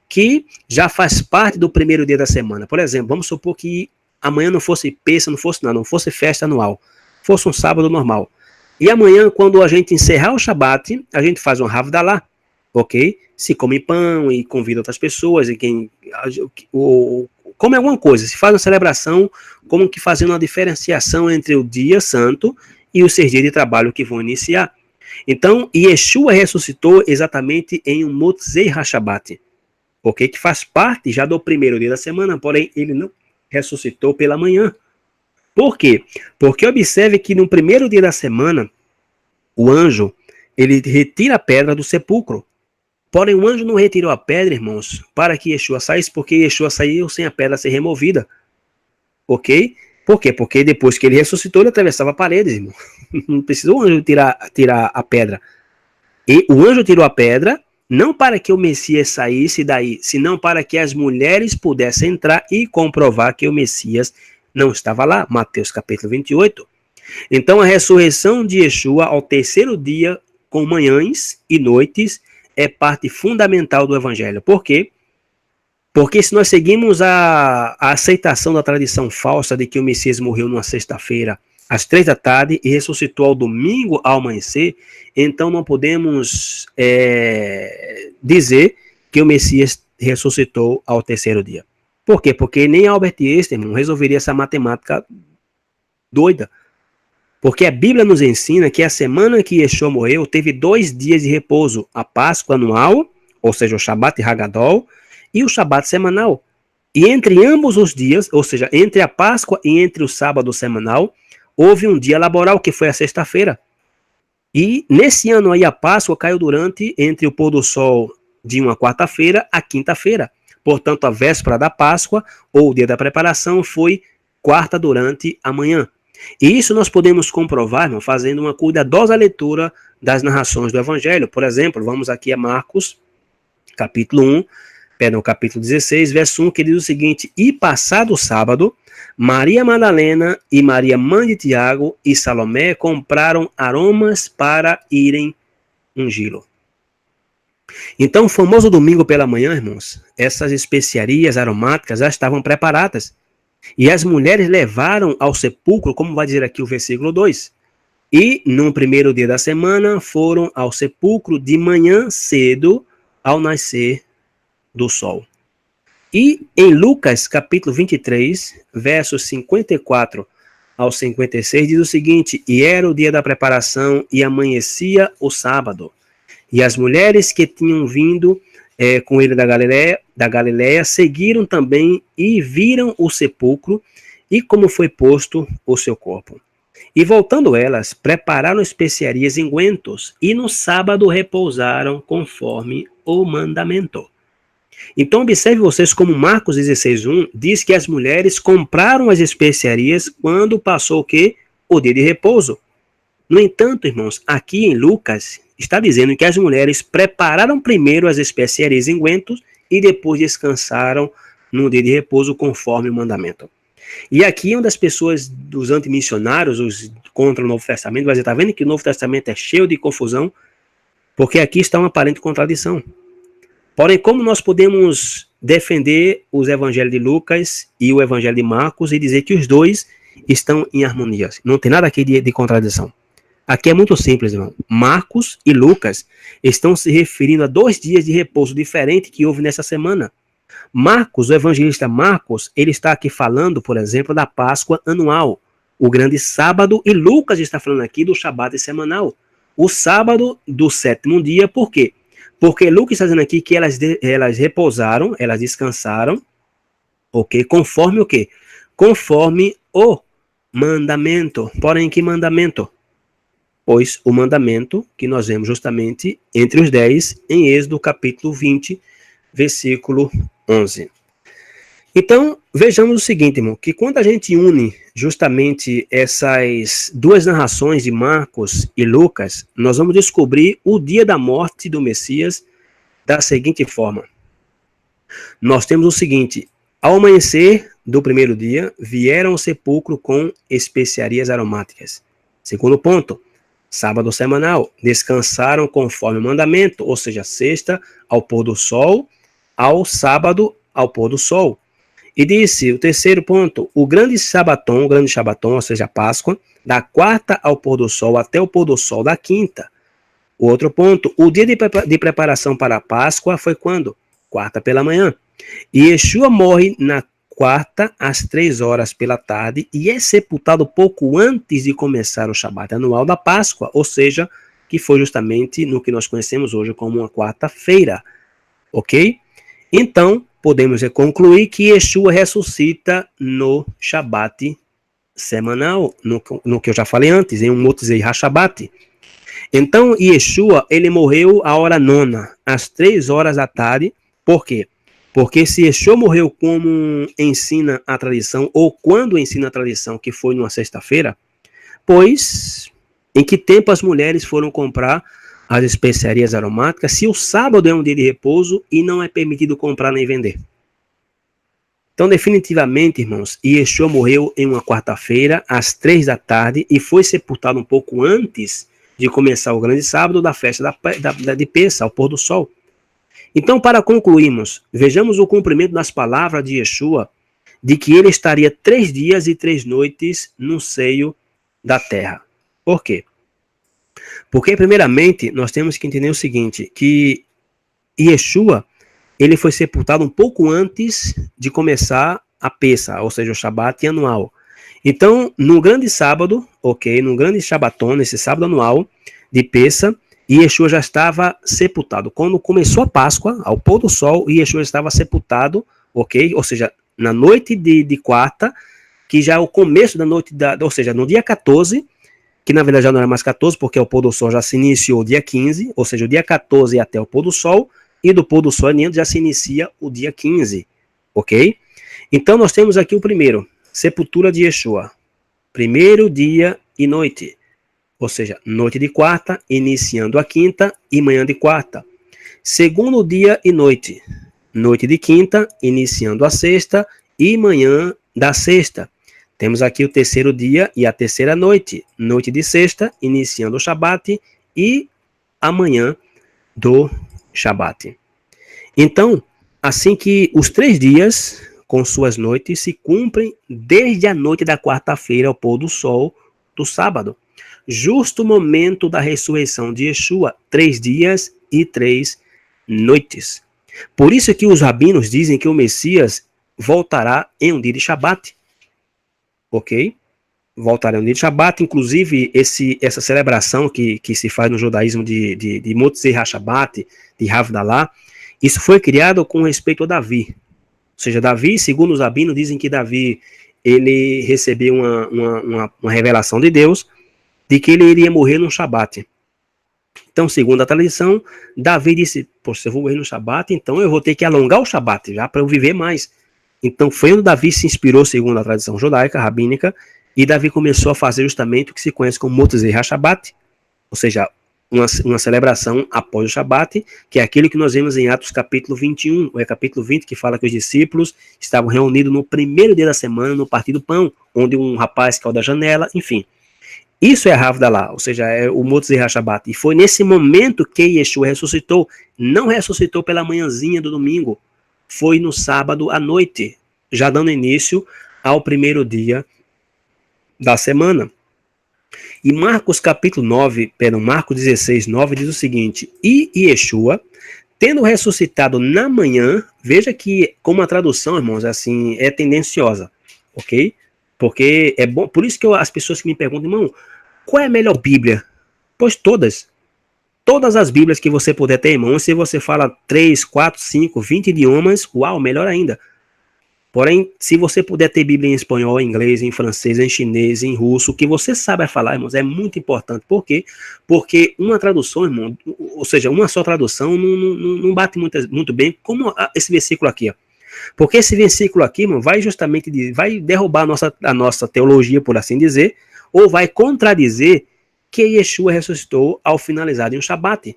que já faz parte do primeiro dia da semana. Por exemplo, vamos supor que amanhã não fosse Pessa, não fosse festa anual, fosse um sábado normal. E amanhã, quando a gente encerrar o Shabat, a gente faz um Havdalah, ok? Se come pão e convida outras pessoas, e quem come alguma coisa, se faz uma celebração, como que fazendo uma diferenciação entre o dia santo e os 6 dias de trabalho que vão iniciar. Então, Yeshua ressuscitou exatamente em um Motzei HaShabbat, ok? Que faz parte já do primeiro dia da semana, porém ele não ressuscitou pela manhã. Por quê? Porque observe que no primeiro dia da semana, o anjo, ele retira a pedra do sepulcro. Porém, o anjo não retirou a pedra, irmãos, para que Yeshua saísse, porque Yeshua saiu sem a pedra ser removida. Ok? Por quê? Porque depois que ele ressuscitou, ele atravessava paredes, irmão. Não precisou o anjo tirar a pedra. E o anjo tirou a pedra, não para que o Messias saísse daí, senão para que as mulheres pudessem entrar e comprovar que o Messias não estava lá. Mateus capítulo 28. Então a ressurreição de Yeshua ao terceiro dia, com manhãs e noites, é parte fundamental do evangelho. Por quê? Porque se nós seguimos a aceitação da tradição falsa de que o Messias morreu numa sexta-feira às 3 da tarde e ressuscitou ao domingo ao amanhecer, então não podemos dizer que o Messias ressuscitou ao terceiro dia. Por quê? Porque nem Albert Einstein resolveria essa matemática doida. Porque a Bíblia nos ensina que a semana que Yeshua morreu teve 2 dias de repouso, a Páscoa anual, ou seja, o Shabat Hagadol, e o Shabat semanal. E entre ambos os dias, ou seja, entre a Páscoa e entre o sábado semanal, houve um dia laboral, que foi a sexta-feira. E nesse ano aí a Páscoa caiu entre o pôr do sol de uma quarta-feira à quinta-feira. Portanto, a véspera da Páscoa, ou o dia da preparação, foi quarta durante a manhã. E isso nós podemos comprovar, irmão, fazendo uma cuidadosa leitura das narrações do Evangelho. Por exemplo, vamos aqui a Marcos, capítulo 16, verso 1, que diz o seguinte: e passado o sábado, Maria Madalena e Maria, mãe de Tiago, e Salomé compraram aromas para irem ungí-lo. Então, o famoso domingo pela manhã, irmãos, essas especiarias aromáticas já estavam preparadas. E as mulheres levaram ao sepulcro, como vai dizer aqui o versículo 2. E, no primeiro dia da semana, foram ao sepulcro de manhã cedo, ao nascer do sol. E em Lucas, capítulo 23, versos 54 ao 56, diz o seguinte: e era o dia da preparação, e amanhecia o sábado. E as mulheres que tinham vindo com ele da Galileia seguiram também e viram o sepulcro e como foi posto o seu corpo. E voltando elas, prepararam especiarias e ungüentos, e no sábado repousaram conforme o mandamento. Então observe vocês como Marcos 16:1 diz que as mulheres compraram as especiarias quando passou o quê? O dia de repouso. No entanto, irmãos, aqui em Lucas está dizendo que as mulheres prepararam primeiro as especiarias e ungüentos e depois descansaram no dia de repouso conforme o mandamento. E aqui uma das pessoas dos antimissionários, os contra o Novo Testamento, vai dizer, está vendo que o Novo Testamento é cheio de confusão? Porque aqui está uma aparente contradição. Porém, como nós podemos defender os evangelhos de Lucas e o evangelho de Marcos e dizer que os dois estão em harmonia? Não tem nada aqui de contradição. Aqui é muito simples, irmão. Marcos e Lucas estão se referindo a 2 dias de repouso diferentes que houve nessa semana. Marcos, o evangelista Marcos, ele está aqui falando, por exemplo, da Páscoa anual, o grande sábado, e Lucas está falando aqui do Shabat semanal, o sábado do 7º dia. Por quê? Porque Lucas está dizendo aqui que elas repousaram, elas descansaram, ok? Conforme o quê? Conforme o mandamento. Porém, que mandamento? Pois o mandamento que nós vemos justamente entre os 10 em Êxodo capítulo 20, versículo 11. Então, vejamos o seguinte, irmão, que quando a gente une justamente essas 2 narrações de Marcos e Lucas, nós vamos descobrir o dia da morte do Messias da seguinte forma. Nós temos o seguinte: ao amanhecer do primeiro dia, vieram ao sepulcro com especiarias aromáticas. Segundo ponto, sábado semanal, descansaram conforme o mandamento, ou seja, sexta ao pôr do sol, ao sábado ao pôr do sol. E disse, o terceiro ponto, o grande Shabaton, ou seja, a Páscoa, da quarta ao pôr do sol até o pôr do sol da quinta. O outro ponto, o dia de preparação para a Páscoa foi quando? Quarta pela manhã. E Yeshua morre na quarta, às 3 horas pela tarde, e é sepultado pouco antes de começar o Shabat anual da Páscoa, ou seja, que foi justamente no que nós conhecemos hoje como uma quarta-feira. Ok? Então, podemos concluir que Yeshua ressuscita no Shabat semanal, no que eu já falei antes, em um Motzei HaShabbat. Então, Yeshua, ele morreu à hora 9, às 3 horas da tarde. Por quê? Porque se Yeshua morreu como ensina a tradição, ou quando ensina a tradição, que foi numa sexta-feira, pois em que tempo as mulheres foram comprar as especiarias aromáticas, se o sábado é um dia de repouso e não é permitido comprar nem vender? Então, definitivamente, irmãos, Yeshua morreu em uma quarta-feira, às 3 da tarde, e foi sepultado um pouco antes de começar o grande sábado da festa de Pêssah, ao pôr do sol. Então, para concluirmos, vejamos o cumprimento das palavras de Yeshua, de que ele estaria 3 dias e 3 noites no seio da terra. Por quê? Porque, primeiramente, nós temos que entender o seguinte, que Yeshua, ele foi sepultado um pouco antes de começar a Pêssah, ou seja, o Shabat anual. Então, no grande sábado, no grande Shabaton, nesse sábado anual de Pêssah, Yeshua já estava sepultado. Quando começou a Páscoa, ao pôr do sol, Yeshua estava sepultado, ou seja, na noite de quarta, que já é o começo da noite, ou seja, no dia 14, que na verdade já não era mais 14, porque o pôr do sol já se iniciou dia 15, ou seja, o dia 14 até o pôr do sol, e do pôr do sol já se inicia o dia 15, ok? Então nós temos aqui o primeiro, sepultura de Yeshua, primeiro dia e noite, ou seja, noite de quarta, iniciando a quinta e manhã de quarta. Segundo dia e noite, noite de quinta, iniciando a sexta e manhã da sexta. Temos aqui o terceiro dia e a terceira noite, noite de sexta, iniciando o Shabat e amanhã do Shabat. Então, assim que os 3 dias com suas noites se cumprem desde a noite da quarta-feira ao pôr do sol do sábado. Justo momento da ressurreição de Yeshua, 3 dias e 3 noites. Por isso que os rabinos dizem que o Messias voltará em um dia de Shabat. Ok? Voltará em um dia de Shabat. Inclusive, essa celebração que se faz no judaísmo de Motzei HaShabbat, de Havdalah, isso foi criado com respeito a Davi. Ou seja, Davi, segundo os rabinos, dizem que Davi ele recebeu uma revelação de Deus de que ele iria morrer no Shabat. Então, segundo a tradição, Davi disse, poxa, eu vou morrer no Shabat, então eu vou ter que alongar o Shabat já para eu viver mais. Então, foi onde Davi se inspirou, segundo a tradição judaica, rabínica, e Davi começou a fazer justamente o que se conhece como Motzei HaShabbat, ou seja, uma celebração após o Shabat, que é aquilo que nós vemos em Atos capítulo 21, ou é capítulo 20, que fala que os discípulos estavam reunidos no primeiro dia da semana, no partir do pão, onde um rapaz caiu da janela, enfim. Isso é a Havdalah, ou seja, é o Motzei HaShabbat. E foi nesse momento que Yeshua ressuscitou. Não ressuscitou pela manhãzinha do domingo. Foi no sábado à noite, já dando início ao primeiro dia da semana. E Marcos 16, 9 diz o seguinte, e Yeshua, tendo ressuscitado na manhã, veja que como a tradução, irmãos, assim, é tendenciosa, ok? Porque é bom, por isso que as pessoas que me perguntam, irmão, qual é a melhor Bíblia? Pois todas as Bíblias que você puder ter, irmão, se você fala 3, 4, 5, 20 idiomas, uau, melhor ainda. Porém, se você puder ter Bíblia em espanhol, em inglês, em francês, em chinês, em russo, o que você sabe falar, irmãos, é muito importante. Por quê? Porque uma tradução, irmão, ou seja, uma só tradução não bate muito bem, como esse versículo aqui, ó. Porque esse versículo aqui, irmão, vai derrubar a nossa teologia, por assim dizer, ou vai contradizer que Yeshua ressuscitou ao finalizar em um Shabat.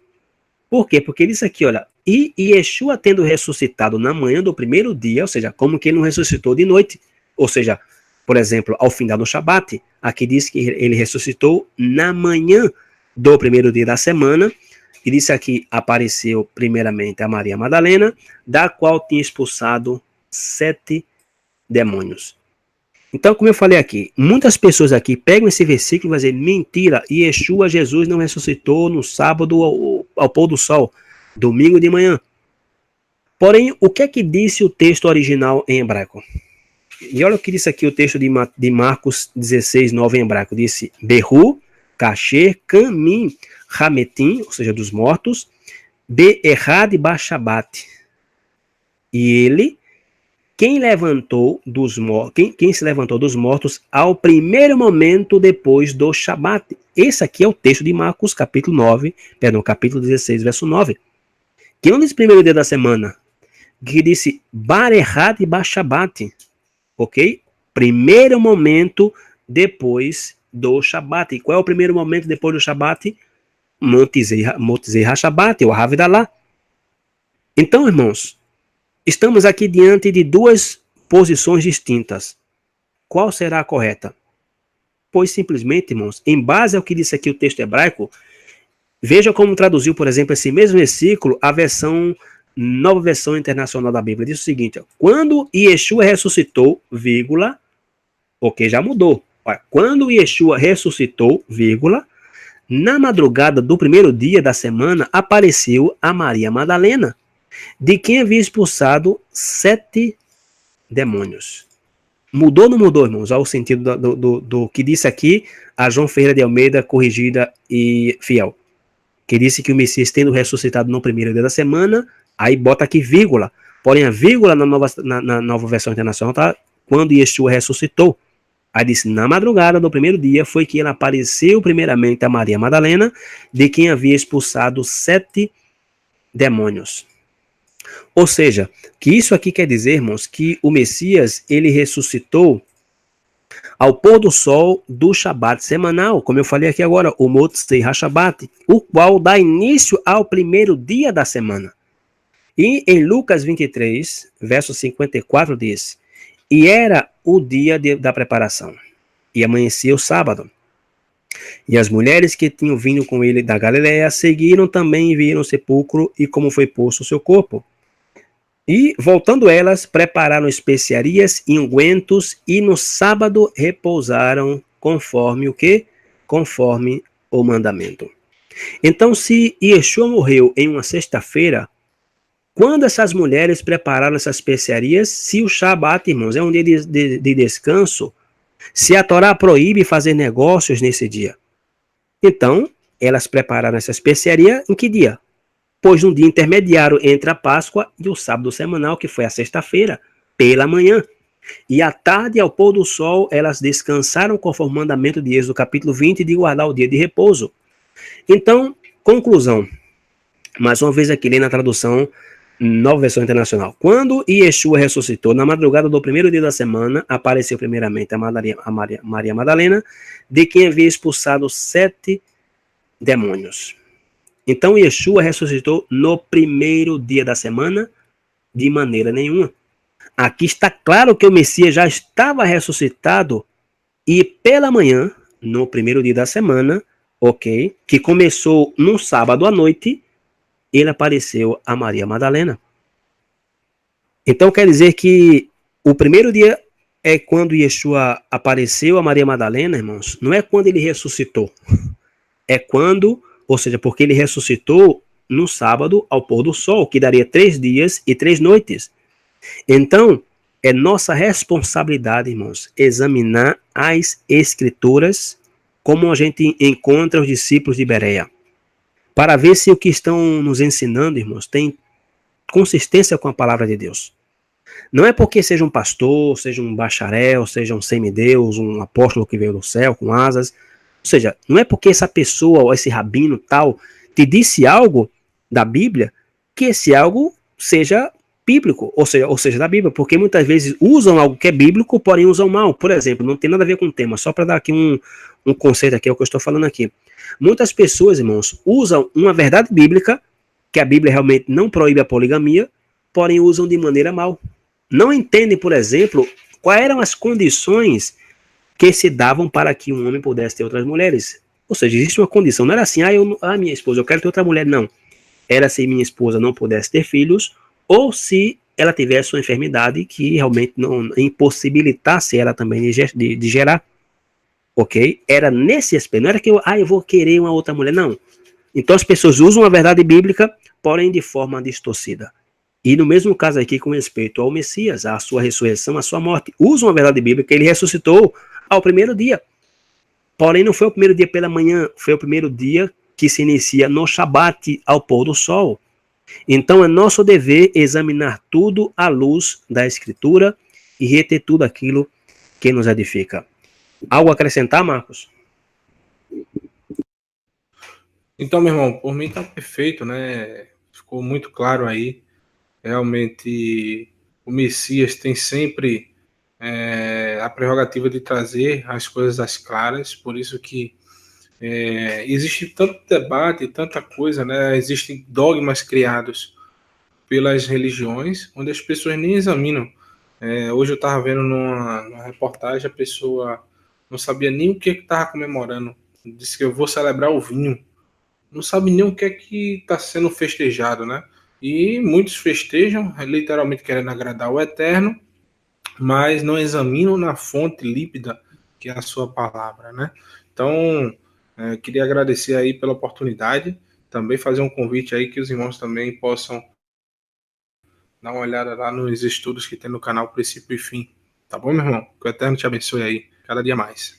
Por quê? Porque ele disse aqui, olha, e Yeshua tendo ressuscitado na manhã do primeiro dia, ou seja, como que ele não ressuscitou de noite, ou seja, por exemplo, ao final do Shabat, aqui diz que ele ressuscitou na manhã do primeiro dia da semana, e disse aqui, apareceu primeiramente a Maria Madalena, da qual tinha expulsado 7 demônios. Então, como eu falei aqui, muitas pessoas aqui pegam esse versículo e vão dizer, mentira, Yeshua, Jesus não ressuscitou no sábado ao pôr do sol, domingo de manhã. Porém, o que é que disse o texto original em hebraico? E olha o que disse aqui o texto de Marcos 16, 9 em hebraico. Disse, Behu, Kasher, Kamim, Hametim, ou seja, dos mortos, Be-Erad Bashabat. E ele, quem se levantou dos mortos ao primeiro momento depois do Shabat. Esse aqui é o texto de Marcos, capítulo 16, verso 9. Que não diz primeiro dia da semana, que disse Bar-Erad Bashabat. Ok? Primeiro momento depois do Shabat. E qual é o primeiro momento depois do Shabat? Monte Zeir HaShabbat, ou Havidalá. Então, irmãos, estamos aqui diante de duas posições distintas. Qual será a correta? Pois simplesmente, irmãos, em base ao que disse aqui o texto hebraico, veja como traduziu, por exemplo, esse mesmo versículo, a Nova Versão Internacional da Bíblia. Diz o seguinte: ó, quando Yeshua ressuscitou, vírgula, ok, já mudou. Olha, quando Yeshua ressuscitou, vírgula, na madrugada do primeiro dia da semana, apareceu a Maria Madalena, de quem havia expulsado 7 demônios. Mudou ou não mudou, irmãos? Ao sentido do que disse aqui a João Ferreira de Almeida, corrigida e fiel. Que disse que o Messias, tendo ressuscitado no primeiro dia da semana, aí bota aqui vírgula. Porém, a vírgula na nova versão internacional tá quando Yeshua ressuscitou. Aí disse, na madrugada do primeiro dia foi que ele apareceu primeiramente a Maria Madalena, de quem havia expulsado 7 demônios. Ou seja, que isso aqui quer dizer, irmãos, que o Messias, ele ressuscitou ao pôr do sol do Shabat semanal, como eu falei aqui agora, o Motzei HaShabbat, o qual dá início ao primeiro dia da semana. E em Lucas 23, verso 54, diz, e era o dia da preparação, e amanhecia o sábado. E as mulheres que tinham vindo com ele da Galiléia seguiram também e viram o sepulcro e como foi posto o seu corpo. E, voltando elas, prepararam especiarias e ungüentos, e no sábado repousaram conforme o quê? Conforme o mandamento. Então, se Yeshua morreu em uma sexta-feira, quando essas mulheres prepararam essas especiarias, se o Shabat, irmãos, é um dia de descanso, se a Torá proíbe fazer negócios nesse dia, então, elas prepararam essa especiaria em que dia? Pois no dia intermediário entre a Páscoa e o sábado semanal, que foi a sexta-feira, pela manhã. E à tarde, ao pôr do sol, elas descansaram conforme o mandamento de Êxodo capítulo 20, de guardar o dia de repouso. Então, conclusão. Mais uma vez aqui, lendo na tradução Nova Versão Internacional. Quando Yeshua ressuscitou, na madrugada do primeiro dia da semana, apareceu primeiramente a Maria Madalena, de quem havia expulsado 7 demônios. Então, Yeshua ressuscitou no primeiro dia da semana? De maneira nenhuma. Aqui está claro que o Messias já estava ressuscitado e pela manhã, no primeiro dia da semana, ok, que começou no sábado à noite, ele apareceu a Maria Madalena. Então, quer dizer que o primeiro dia é quando Yeshua apareceu a Maria Madalena, irmãos, não é quando ele ressuscitou. É quando, ou seja, porque ele ressuscitou no sábado ao pôr do sol, que daria 3 dias e 3 noites. Então, é nossa responsabilidade, irmãos, examinar as escrituras como a gente encontra os discípulos de Bereia, para ver se o que estão nos ensinando, irmãos, tem consistência com a palavra de Deus. Não é porque seja um pastor, seja um bacharel, seja um semideus, um apóstolo que veio do céu com asas. Ou seja, não é porque essa pessoa ou esse rabino tal te disse algo da Bíblia que esse algo seja bíblico, ou seja, da Bíblia, porque muitas vezes usam algo que é bíblico, porém usam mal. Por exemplo, não tem nada a ver com o tema, só para dar aqui um conceito aqui, é o que eu estou falando aqui. Muitas pessoas, irmãos, usam uma verdade bíblica, que a Bíblia realmente não proíbe a poligamia, porém usam de maneira mal. Não entendem, por exemplo, quais eram as condições que se davam para que um homem pudesse ter outras mulheres. Ou seja, existe uma condição. Não era assim, minha esposa, eu quero ter outra mulher. Não. Era se minha esposa não pudesse ter filhos, ou se ela tivesse uma enfermidade que realmente não impossibilitasse ela também de gerar. Ok? Era nesse aspecto. Não era que eu vou querer uma outra mulher. Não. Então as pessoas usam a verdade bíblica, porém de forma distorcida. E no mesmo caso aqui, com respeito ao Messias, à sua ressurreição, à sua morte, usam a verdade bíblica, ele ressuscitou ao primeiro dia. Porém, não foi o primeiro dia pela manhã, foi o primeiro dia que se inicia no Shabat, ao pôr do sol. Então, é nosso dever examinar tudo à luz da Escritura e reter tudo aquilo que nos edifica. Algo a acrescentar, Marcos? Então, meu irmão, por mim tá perfeito, né? Ficou muito claro aí. Realmente, o Messias tem sempre a prerrogativa de trazer as coisas às claras, por isso que Existe tanto debate, tanta coisa, né? Existem dogmas criados pelas religiões, onde as pessoas nem examinam. Hoje eu estava vendo numa reportagem, a pessoa não sabia nem o que estava comemorando. Disse que eu vou celebrar o vinho. Não sabe nem o que é que está sendo festejado, né? E muitos festejam, literalmente querendo agradar o Eterno, mas não examinam na fonte límpida que é a sua palavra, né? Então, queria agradecer aí pela oportunidade, também fazer um convite aí que os irmãos também possam dar uma olhada lá nos estudos que tem no canal Princípio e Fim. Tá bom, meu irmão? Que o Eterno te abençoe aí, cada dia mais.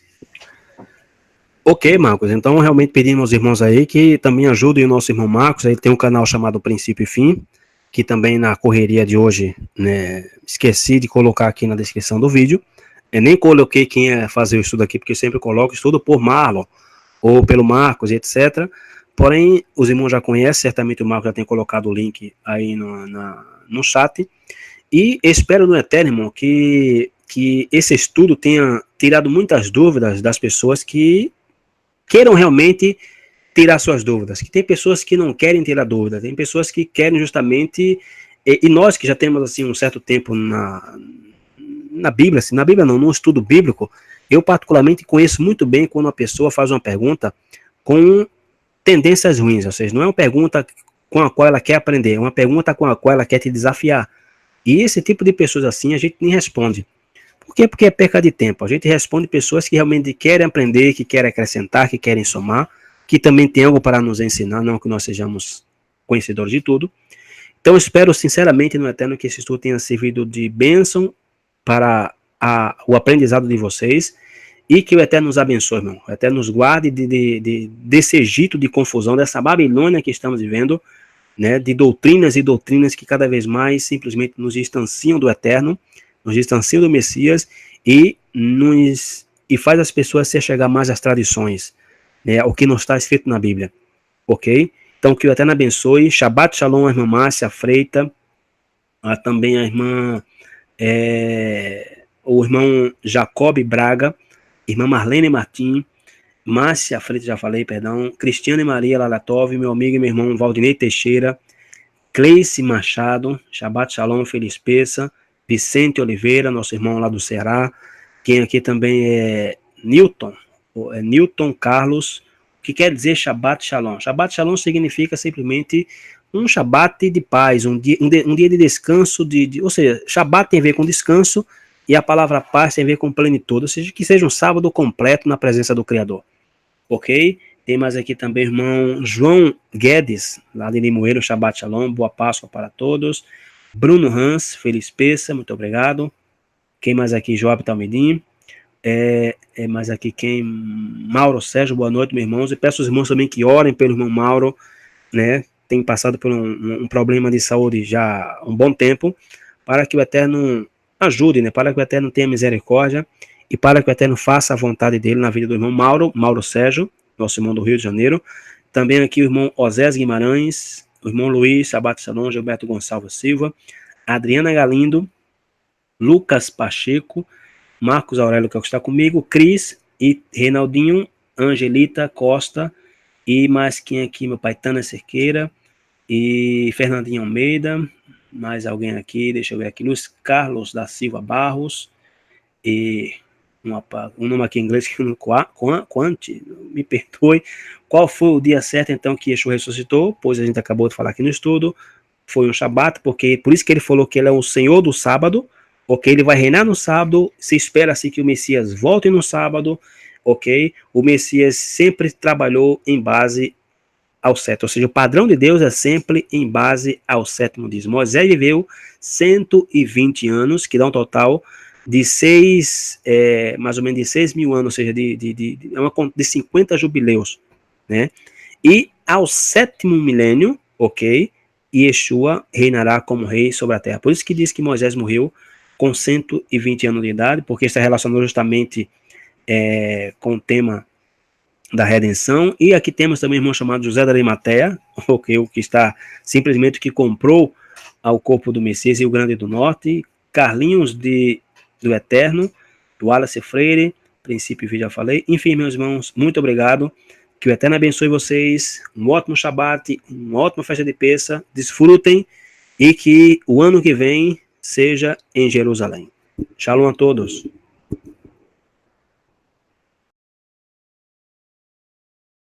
Ok, Marcos. Então, realmente pedimos aos irmãos aí que também ajudem o nosso irmão Marcos. Ele tem um canal chamado Princípio e Fim, que também na correria de hoje, né, esqueci de colocar aqui na descrição do vídeo. Eu nem coloquei quem ia fazer o estudo aqui, porque eu sempre coloco estudo por Marlon, ou pelo Marcos, etc. Porém, os irmãos já conhecem, certamente o Marcos já tem colocado o link aí no chat. E espero no Eterno, irmão, que esse estudo tenha tirado muitas dúvidas das pessoas que queiram realmente tirar suas dúvidas. Que tem pessoas que não querem tirar dúvidas, tem pessoas que querem justamente, e nós que já temos assim um certo tempo na Bíblia, assim, na Bíblia não, no estudo bíblico, eu particularmente conheço muito bem quando uma pessoa faz uma pergunta com tendências ruins, ou seja, não é uma pergunta com a qual ela quer aprender, é uma pergunta com a qual ela quer te desafiar. E esse tipo de pessoas assim a gente nem responde. Por quê? Porque é perca de tempo. A gente responde pessoas que realmente querem aprender, que querem acrescentar, que querem somar, que também tem algo para nos ensinar, não que nós sejamos conhecedores de tudo. Então, espero sinceramente no Eterno que esse estudo tenha servido de bênção para o aprendizado de vocês e que o Eterno nos abençoe, irmão. O Eterno nos guarde desse Egito de confusão, dessa Babilônia que estamos vivendo, né, de doutrinas e doutrinas que cada vez mais simplesmente nos distanciam do Eterno, nos distanciam do Messias e faz as pessoas se achegar mais às tradições, né, o que não está escrito na Bíblia, ok? Então que o Eterno abençoe. Shabbat Shalom, a irmã Márcia Freita, também a irmã, o irmão Jacob Braga, irmã Marlene Martim, Márcia Freita, já falei, perdão, Cristiane Maria Lalatov, meu amigo e meu irmão Valdinei Teixeira, Cleice Machado, Shabbat Shalom, Feliz Peça, Vicente Oliveira, nosso irmão lá do Ceará, quem aqui também é Newton Carlos, que quer dizer Shabbat Shalom. Shabbat Shalom significa simplesmente um Shabbat de paz, um dia de descanso, ou seja, Shabbat tem a ver com descanso e a palavra paz tem a ver com plenitude, ou seja, que seja um sábado completo na presença do Criador. Ok? Tem mais aqui também o irmão João Guedes, lá de Limoeiro, Shabbat Shalom, boa Páscoa para todos. Bruno Hans, Feliz Peça, muito obrigado. Quem mais aqui? Joab Talmidim. Mais aqui quem? Mauro Sérgio, boa noite, meus irmãos. E peço aos irmãos também que orem pelo irmão Mauro, né? Tem passado por um problema de saúde já há um bom tempo, para que o Eterno ajude, né? Para que o Eterno tenha misericórdia e para que o Eterno faça a vontade dele na vida do irmão Mauro Sérgio, nosso irmão do Rio de Janeiro. Também aqui o irmão Osés Guimarães, o irmão Luiz Shabbat Shalom, Gilberto Gonçalves Silva, Adriana Galindo, Lucas Pacheco, Marcos Aurélio, que está comigo, Cris e Reinaldinho, Angelita Costa, e mais quem aqui, meu pai, Tana Cerqueira, e Fernandinho Almeida, mais alguém aqui, deixa eu ver aqui, Luiz Carlos da Silva Barros, e um nome aqui em inglês, Quante, me perdoe. Qual foi o dia certo, então, que Yeshua ressuscitou? Pois a gente acabou de falar aqui no estudo, foi um Shabat, porque por isso que ele falou que ele é o Senhor do sábado, ok? Ele vai reinar no sábado, se espera assim que o Messias volte no sábado, ok? O Messias sempre trabalhou em base ao sétimo, ou seja, o padrão de Deus é sempre em base ao sétimo dia. Moisés viveu 120 anos, que dá um total de mais ou menos de 6.000 anos, ou seja, de 50 jubileus, né? E ao sétimo milênio, ok, Yeshua reinará como rei sobre a terra. Por isso que diz que Moisés morreu com 120 anos de idade, porque está relacionado justamente com o tema da redenção. E aqui temos também um irmão chamado José da Arimateia, okay, o que está simplesmente que comprou ao corpo do Messias, Rio Grande do Norte, Carlinhos do Eterno, do Wallace Freire, princípio já falei. Enfim, meus irmãos, muito obrigado. Que o Eterno abençoe vocês, um ótimo Shabat, uma ótima festa de Pêssah, desfrutem e que o ano que vem seja em Jerusalém. Shalom a todos.